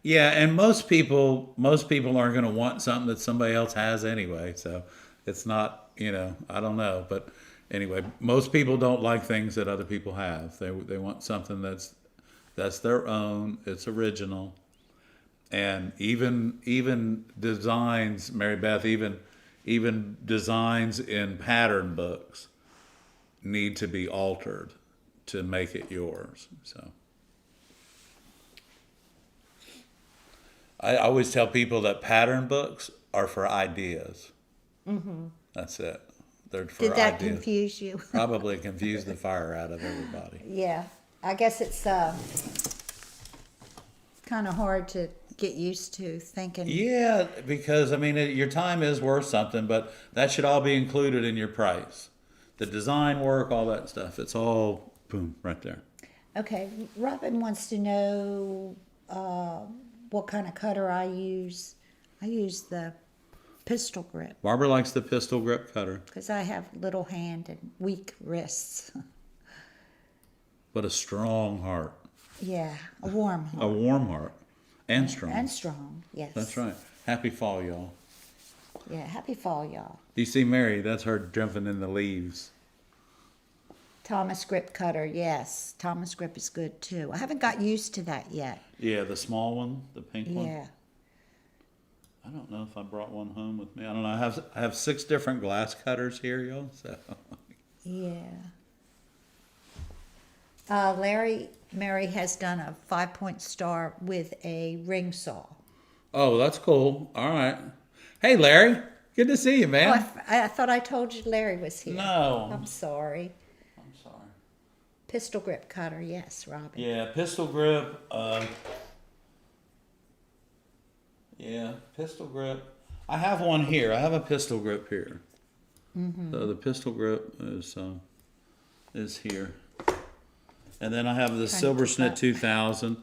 Yeah, and most people aren't going to want something that somebody else has anyway. So it's not, I don't know, but anyway, most people don't like things that other people have. They want something that's their own. It's original. And even designs, Mary Beth, even designs in pattern books need to be altered to make it yours. So I always tell people that pattern books are for ideas. Mm-hmm. That's it. They're for Did that ideas. confuse you? Probably confuse the fire out of everybody. Yeah, I guess it's kind of hard to get used to thinking. Yeah, because your time is worth something, but that should all be included in your price. The design work, all that stuff, it's all boom right there. Okay, Robin wants to know what kind of cutter I use. I use the pistol grip Barbara likes the pistol grip cutter, because I have little hand and weak wrists. but a strong heart, Yeah, a warm a heart. warm heart, and strong. And strong, yes. That's right. Happy fall, y'all. Yeah, happy fall, y'all. You see Mary, that's her jumping in the leaves. Thomas grip cutter, yes. Thomas grip is good too. I haven't got used to that yet. Yeah, the small one, the pink one. Yeah. I don't know if I brought one home with me. I don't know. I have 6 different glass cutters here, y'all. So Yeah. Mary has done a 5-point star with a ring saw. oh, that's cool. All right. Hey, Larry. Good to see you, Oh, man. I thought I told you Larry was here. No. I'm sorry. I'm sorry. Pistol grip cutter, yes, Robin. Yeah, pistol grip. Yeah, pistol grip. I have one here. I have a pistol grip here. Mm-hmm. So the pistol grip is here. And then I have the Silberschnitt 2000.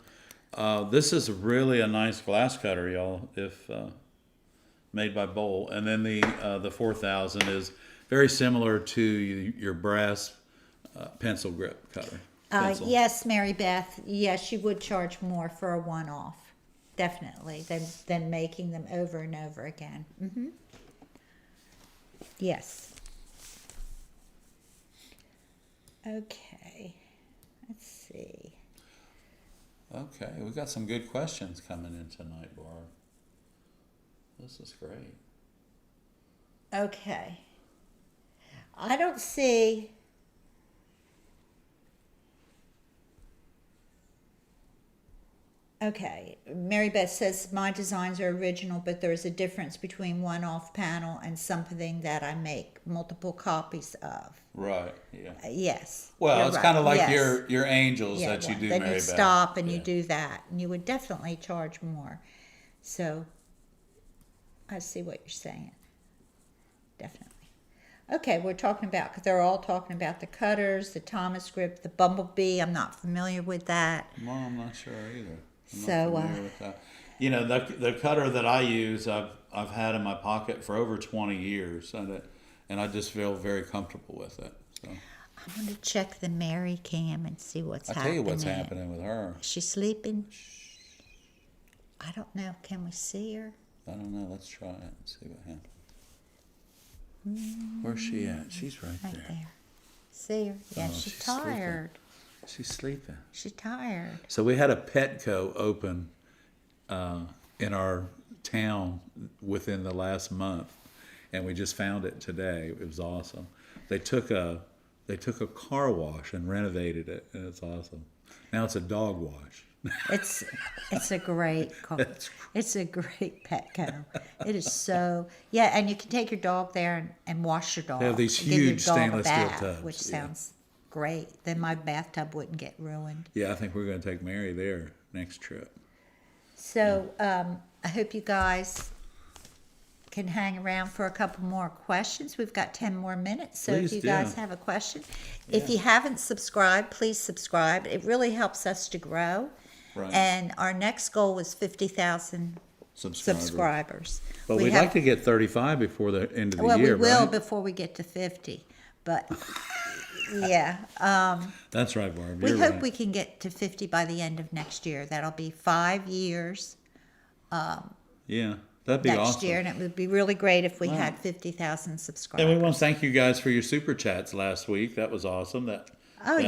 This is really a nice glass cutter, y'all, if made by Bowl. And then the 4000 is very similar to your brass pencil grip cutter. Yes, Mary Beth. Yes, you would charge more for a one-off, definitely, than making them over and over again. Mm-hmm. Yes. Okay. Let's see. Okay, we got some good questions coming in tonight, Barb. This is great. Okay. I don't see. Okay, Mary Beth says my designs are original, but there's a difference between one-off panel and something that I make multiple copies of. Right. Yeah. Yes. Well, you're it's right. kind of like Yes. your angels Yeah, that you well, do, then Mary you Beth. stop and you Yeah. do that, and you would definitely charge more. So I see what you're saying. Definitely. Okay, we're talking about, because they're all talking about the cutters, the Thomas grip, the Bumblebee. I'm not familiar with that. Well, I'm not sure either. I'm So, not familiar with that. You know, the cutter that I use, I've had in my pocket for over 20 years, and I just feel very comfortable with it. So I'm going to check the Mary cam and see what's I'll happening. tell you what's happening with her. Is she sleeping? I don't know. Can we see her? I don't know. Let's try it and see what happens. Where's she at? She's right Right there. there. See her? Yeah, Oh, she's she's sleeping. tired. She's sleeping. She's tired. So we had a Petco open in our town within the last month, and we just found it today. It was awesome. They took a car wash and renovated it, and it's awesome. Now it's a dog wash. It's a great car. It's a great Petco. It is so, yeah, and you can take your dog there and wash your dog. They have these and give your huge dog a stainless steel bath, tubs, which yeah. sounds great. Then my bathtub wouldn't get ruined. Yeah, I think we're going to take Mary there next trip. So I hope you guys can hang around for a couple more questions. We've got 10 more minutes, so Please if you do. guys have a question. If you haven't subscribed, please subscribe. It really helps us to grow. Right. And our next goal is 50,000 subscribers. But we'd like to get 35 before the end of the Well, year, we will right? before we get to 50. But, yeah. That's right, Barb. We You're hope right. we can get to 50 by the end of next year. That'll be 5 years Yeah, that'd be next awesome. year, and it would be really great if we had 50,000 subscribers. And we want to thank you guys for your super chats last week. That was awesome. That was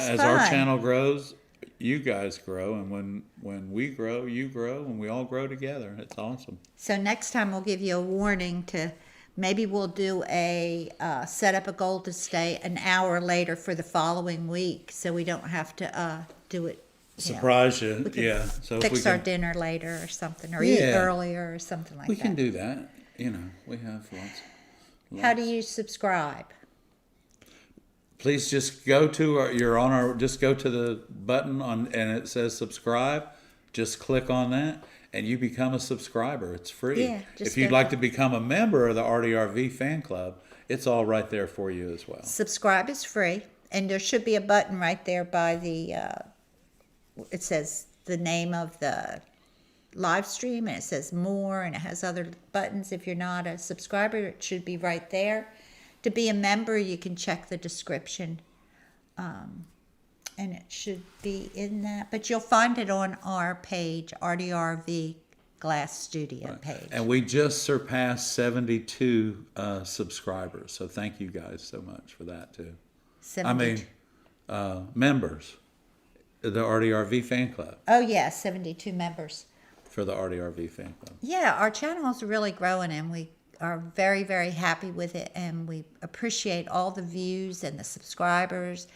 as fun. our channel grows, you guys grow, and when we grow, you grow, and we all grow together. It's awesome. So next time we'll give you a warning to maybe we'll do a set up a goal to stay an hour later for the following week, so we don't have to do it. Surprise you, We can yeah. So if fix we our can, dinner later or something, or eat Yeah. earlier or something like we that. can do that. You know, we have lots. How do you subscribe? Please just go to just go to the button and it says subscribe. Just click on that and you become a subscriber. It's free. Yeah, just if you'd go- like to become a member of the ARTyRV fan club, it's all right there for you as well. Subscribe is free, and there should be a button right there by the. It says the name of the live stream, and it says more, and it has other buttons. If you're not a subscriber, it should be right there. To be a member, you can check the description, and it should be in that. But you'll find it on our page, ARTyRV Glass Studio page. And we just surpassed 72 subscribers. So thank you guys so much for that too. 72. Members, the ARTyRV fan club, Oh yeah, 72 members. for the ARTyRV fan club. Yeah, our channel is really growing, and we are very, very happy with it, and we appreciate all the views and the subscribers,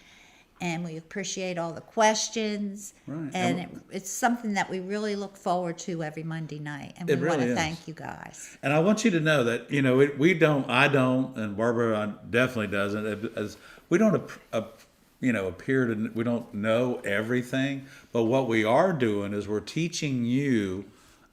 and we appreciate all the questions. Right. And it's something that we really look forward to every Monday night, and It we want really to is. thank you guys. And I want you to know that, I don't, and Barbara definitely doesn't, as we don't, we don't know everything, but what we are doing is we're teaching you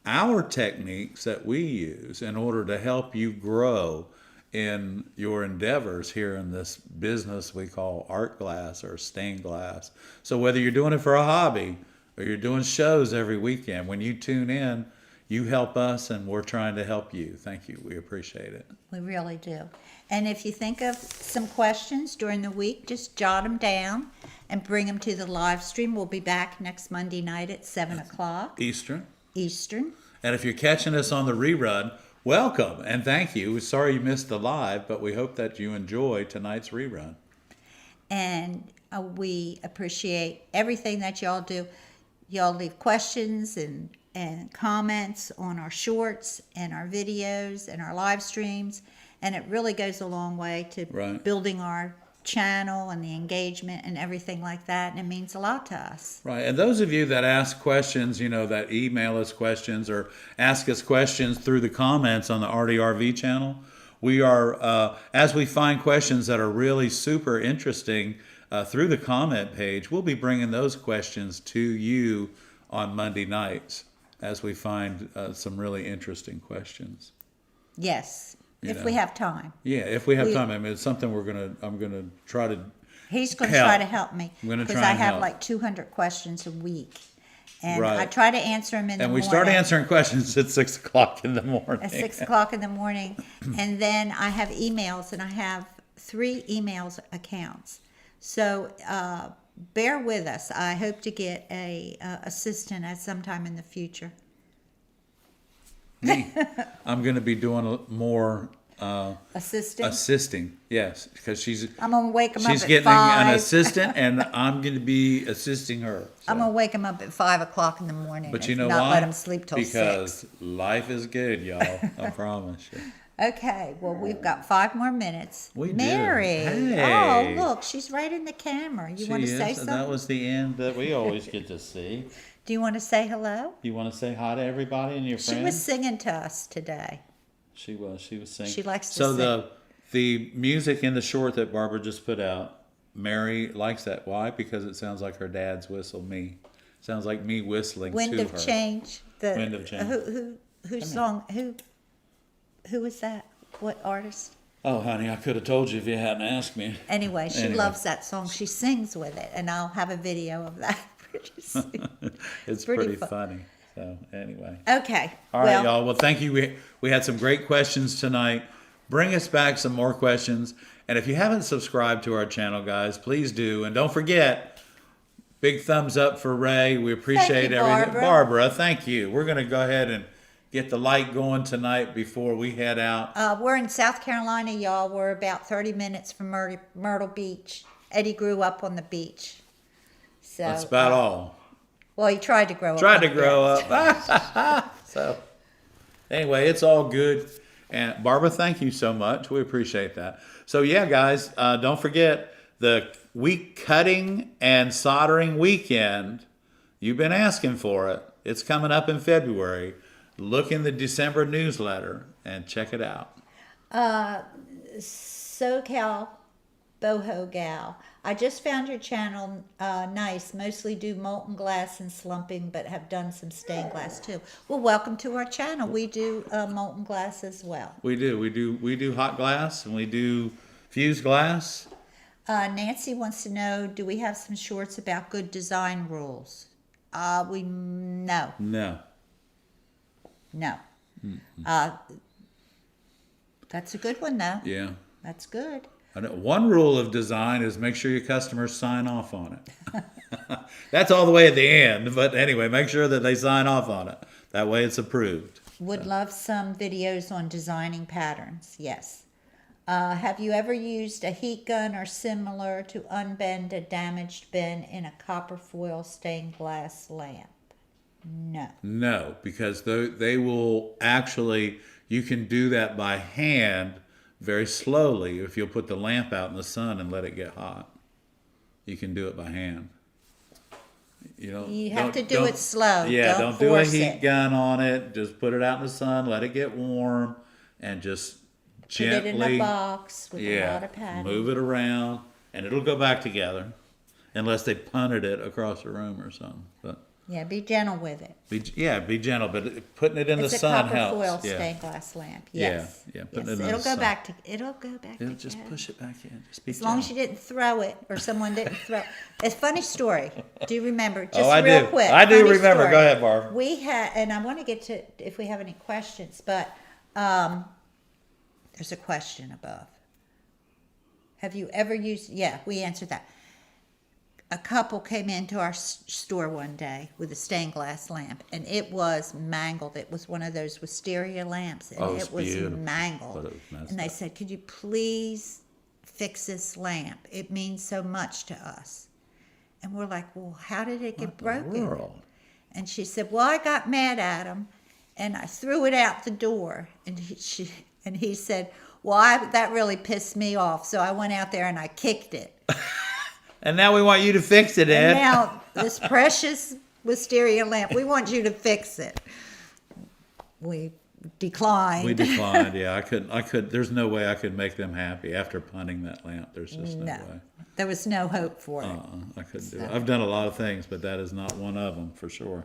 our techniques that we use in order to help you grow in your endeavors here in this business we call art glass or stained glass. So whether you're doing it for a hobby or you're doing shows every weekend, when you tune in, you help us and we're trying to help you. Thank you. We appreciate it. We really do. And if you think of some questions during the week, just jot them down and bring them to the live stream. We'll be back next Monday night at 7 o'clock Eastern. Eastern. And if you're catching us on the rerun, welcome and thank you. We're sorry you missed the live, but we hope that you enjoy tonight's rerun. And we appreciate everything that y'all do. Y'all leave questions and comments on our shorts and our videos and our live streams, and it really goes a long way to Right. building our channel and the engagement and everything like that, and it means a lot to us. Right. And those of you that ask questions, that email us questions or ask us questions through the comments on the ARTyRV channel, we are, as we find questions that are really super interesting through the comment page, we'll be bringing those questions to you on Monday nights as we find some really interesting questions. Yes, You if know. we have time. Yeah, if we have time. I mean, it's something I'm gonna try to. He's going to Help. try to help me I'm gonna because try I and have help. like 200 questions a week, and Right. I try to answer them in the And morning. we start answering questions at 6 o'clock in the morning. At 6 o'clock in the morning, and then I have emails, and I have 3 emails accounts. So bear with us. I hope to get a assistant at some time in the future. Me. I'm going to be doing more Assistant. assisting. Yes, because I'm gonna wake him up she's at getting 5. an assistant, and I'm going to be assisting her. So. I'm gonna wake him up at 5 o'clock in the morning. But and you know not why? let him sleep till Because 6. life is good, y'all. I promise you. Okay, well, we've got 5 more minutes. We do. Mary. Hey. Oh, look, she's right in the camera. You want to She say is, and something? that was the end that we always get to see. Do you want to say hello? You want to say hi to everybody and your She friends? was singing to us today. She was singing. She likes to so sing. the music in the short that Barbara just put out, Mary likes that. Why? Because it sounds like her dad's whistle. Sounds like me whistling Wind to of her. Change. The Wind of Change. Who Who was that? What artist? Oh, honey, I could have told you if you hadn't asked me. Anyway, she loves that song. She sings with it, and I'll have a video of that pretty soon. It's pretty funny. So anyway. Okay. All right, y'all. Well, thank you. We had some great questions tonight. Bring us back some more questions. And if you haven't subscribed to our channel, guys, please do. And don't forget, big thumbs up for Ray. We appreciate everything. Barbara, thank you. We're going to go ahead and get the light going tonight before we head out. We're in South Carolina, y'all. We're about 30 minutes from Myrtle Beach. Eddie grew up on the beach. So that's about all. Well, he tried to grow up. So anyway, it's all good. And Barbara, thank you so much. We appreciate that. So yeah, guys, don't forget the cutting and soldering weekend. You've been asking for it. It's coming up in February. Look in the December newsletter and check it out. SoCal Boho Gal. I just found your channel nice. Mostly do molten glass and slumping, but have done some stained glass too. Well, welcome to our channel. We do molten glass as well. We do. We do hot glass and we do fused glass. Nancy wants to know, do we have some shorts about good design rules? No. That's a good one though. Yeah. That's good. One rule of design is make sure your customers sign off on it. That's all the way at the end, but anyway, make sure that they sign off on it. That way it's approved. Would love some videos on designing patterns. Yes. Have you ever used a heat gun or similar to unbend a damaged bin in a copper foil stained glass lamp? No. No, because they will actually, you can do that by hand very slowly. If you'll put the lamp out in the sun and let it get hot, you can do it by hand. You have to do it slow. Yeah, don't do a heat gun on it. Just put it out in the sun, let it get warm, and just gently put it in a box with a lot of padding. Move it around, and it'll go back together, unless they punted it across the room or something. But yeah, be gentle with it. Be gentle, but putting it in the sun helps. It's a copper foil stained glass lamp. Yes. Yeah. Putting it in it'll the sun. It'll go back. It'll just push it back in. Just be as long as you didn't throw it or someone didn't throw. It's a funny story. Do you remember? Just real quick. I do remember. Story. Go ahead, Barbara. We had, and I want to get to if we have any questions, but there's a question above. Have you ever used? Yeah, we answered that. A couple came into our store one day with a stained glass lamp, and it was mangled. It was one of those wisteria lamps, and it was mangled. And they said, could you please fix this lamp? It means so much to us. And we're like, well, how did it get broken? And she said, well, I got mad at him, and I threw it out the door. And he said, well, that really pissed me off, so I went out there and I kicked it. And now we want you to fix it, Ed. And now this precious wisteria lamp, we want you to fix it. We declined. Yeah, I couldn't. There's no way I could make them happy after punting that lamp. There's just no way. There was no hope for it. I couldn't do it. I've done a lot of things, but that is not one of them for sure.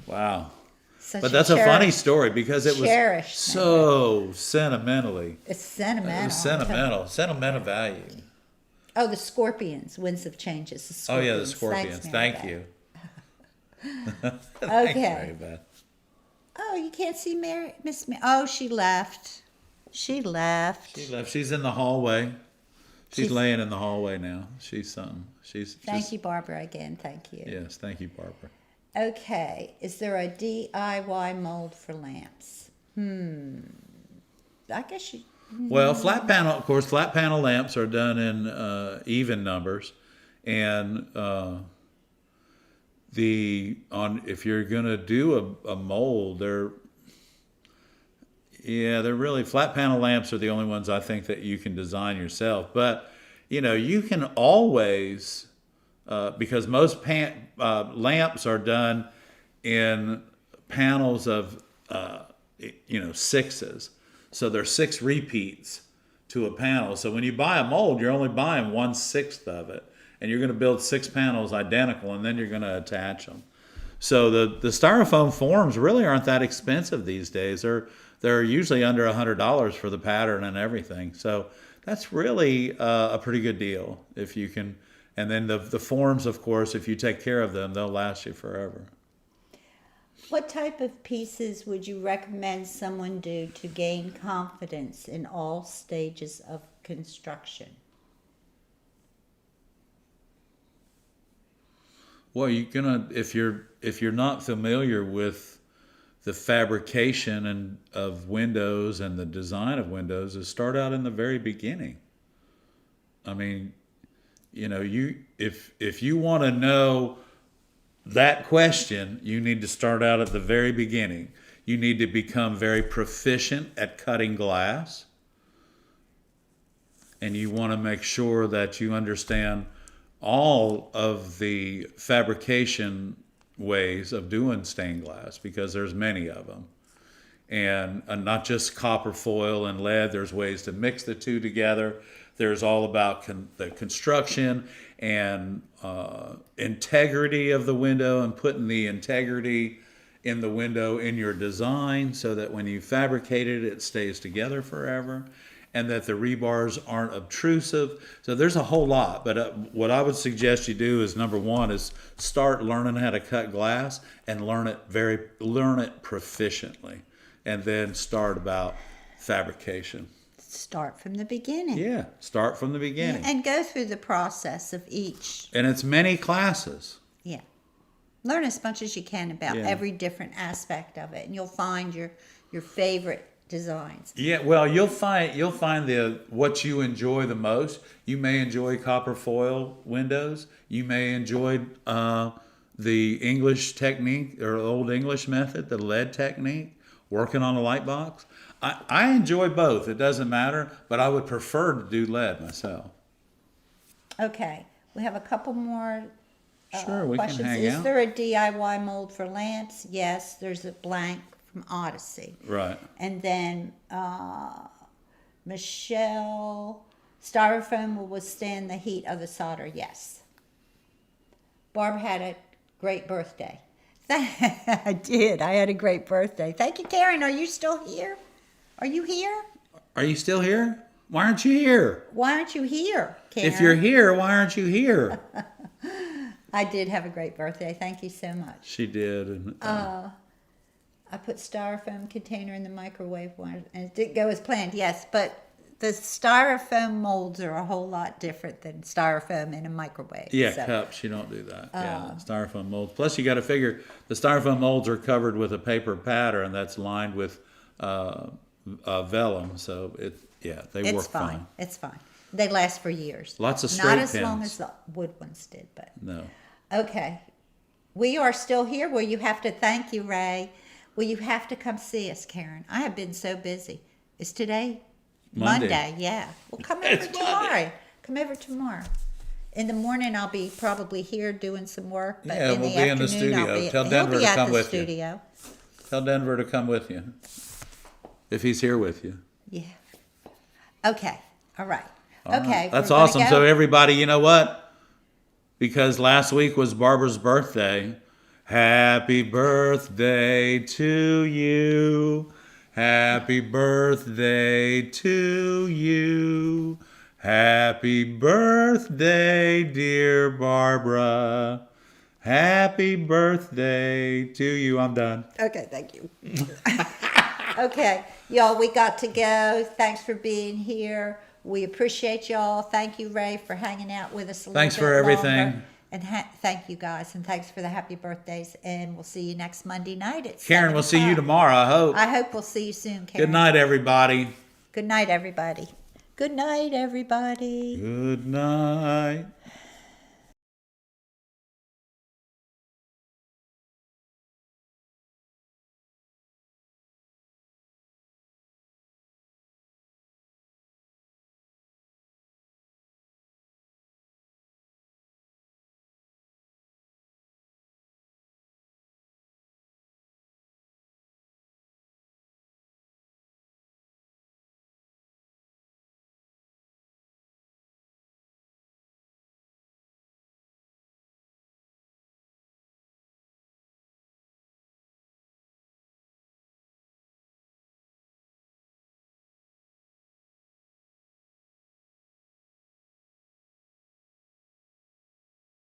Wow. But that's a funny story because it was so sentimentally. It's sentimental. It was sentimental. Sentimental value. Oh, the scorpions, winds of changes. Oh, yeah, the scorpions. Thank you. Okay. Oh, you can't see Miss Mary. Oh, she left. She's in the hallway. She's laying in the hallway now. She's something. Thank you, Barbara, again. Thank you. Yes, thank you, Barbara. Okay. Is there a DIY mold for lamps? I guess you... Well, flat panel lamps are done in even numbers, and if you're gonna do a mold, they're really flat panel lamps are the only ones I think that you can design yourself. But you can always because most lamps are done in panels of sixes. So there's 6 repeats to a panel. So when you buy a mold, you're only buying 1/6 of it. And you're going to build 6 panels identical, and then you're going to attach them. So the styrofoam forms really aren't that expensive these days. They're usually under $100 for the pattern and everything. So that's really a pretty good deal if you can. And then the forms, of course, if you take care of them, they'll last you forever. What type of pieces would you recommend someone do to gain confidence in all stages of construction? Well, if you're not familiar with the fabrication of windows and the design of windows, is start out in the very beginning. I mean, if you want to know that question, you need to start out at the very beginning. You need to become very proficient at cutting glass, and you want to make sure that you understand all of the fabrication ways of doing stained glass, because there's many of them. And not just copper foil and lead, there's ways to mix the two together. There's all about the construction and integrity of the window, and putting the integrity in the window in your design so that when you fabricate it, it stays together forever, and that the rebars aren't obtrusive. So there's a whole lot. But what I would suggest you do is, number one, is start learning how to cut glass, and learn it proficiently, and then start about fabrication. Start from the beginning. Yeah, start from the beginning. And go through the process of each. And it's many classes. Yeah. Learn as much as you can about every different aspect of it, and you'll find your favorite designs. Yeah, well, you'll find what you enjoy the most. You may enjoy copper foil windows. You may enjoy the English technique, or old English method, the lead technique, working on a light box. I enjoy both. It doesn't matter, but I would prefer to do lead myself. Okay, we have a couple more Sure, we questions. can hang Is out. there a DIY mold for lamps? Yes, there's a blank from Odyssey. Right. And then Michelle, styrofoam will withstand the heat of the solder. Yes. Barb had a great birthday. I did. I had a great birthday. Thank you, Karen. Are you still here? Are you here? Are you still here? Why aren't you here? Why aren't you here, Karen? If you're here, why aren't you here? I did have a great birthday. Thank you so much. She did. And, I put styrofoam container in the microwave once, and it didn't go as planned. Yes, but the styrofoam molds are a whole lot different than styrofoam in a microwave. yeah, so. cups, you don't do that. Yeah, styrofoam molds. Plus, you got to figure the styrofoam molds are covered with a paper pattern that's lined with vellum. So they work fine. It's fine. They last for years. Lots of straight Not as pins. long as the wood ones did, but No. okay. We are still here. Will you have to thank you, Ray? Will you have to come see us, Karen? I have been so busy. Is today Monday? Yeah. Well, come over tomorrow. Monday. Come over tomorrow. In the morning, I'll be probably here doing some work. But Yeah, in we'll the be in the afternoon, studio. Tell Denver to come with you. studio. Tell Denver to come with you. If he's here with you. Yeah. Okay. All right. All Okay. right. That's we're gonna awesome. go. So everybody, you know what? Because last week was Barbara's birthday. Happy birthday to you. Happy birthday to you. Happy birthday, dear Barbara. Happy birthday to you. I'm done. Okay, thank you. Okay, y'all, we got to go. Thanks for being here. We appreciate y'all. Thank you, Ray, for hanging out with us a little Thanks bit for everything. longer. And thank you, guys. And thanks for the happy birthdays. And we'll see you next Monday night at Karen, 7 we'll see you o'clock. tomorrow, I hope. I hope we'll see you soon, Karen. Good night, everybody. Good night, everybody. Good night, everybody. Good night.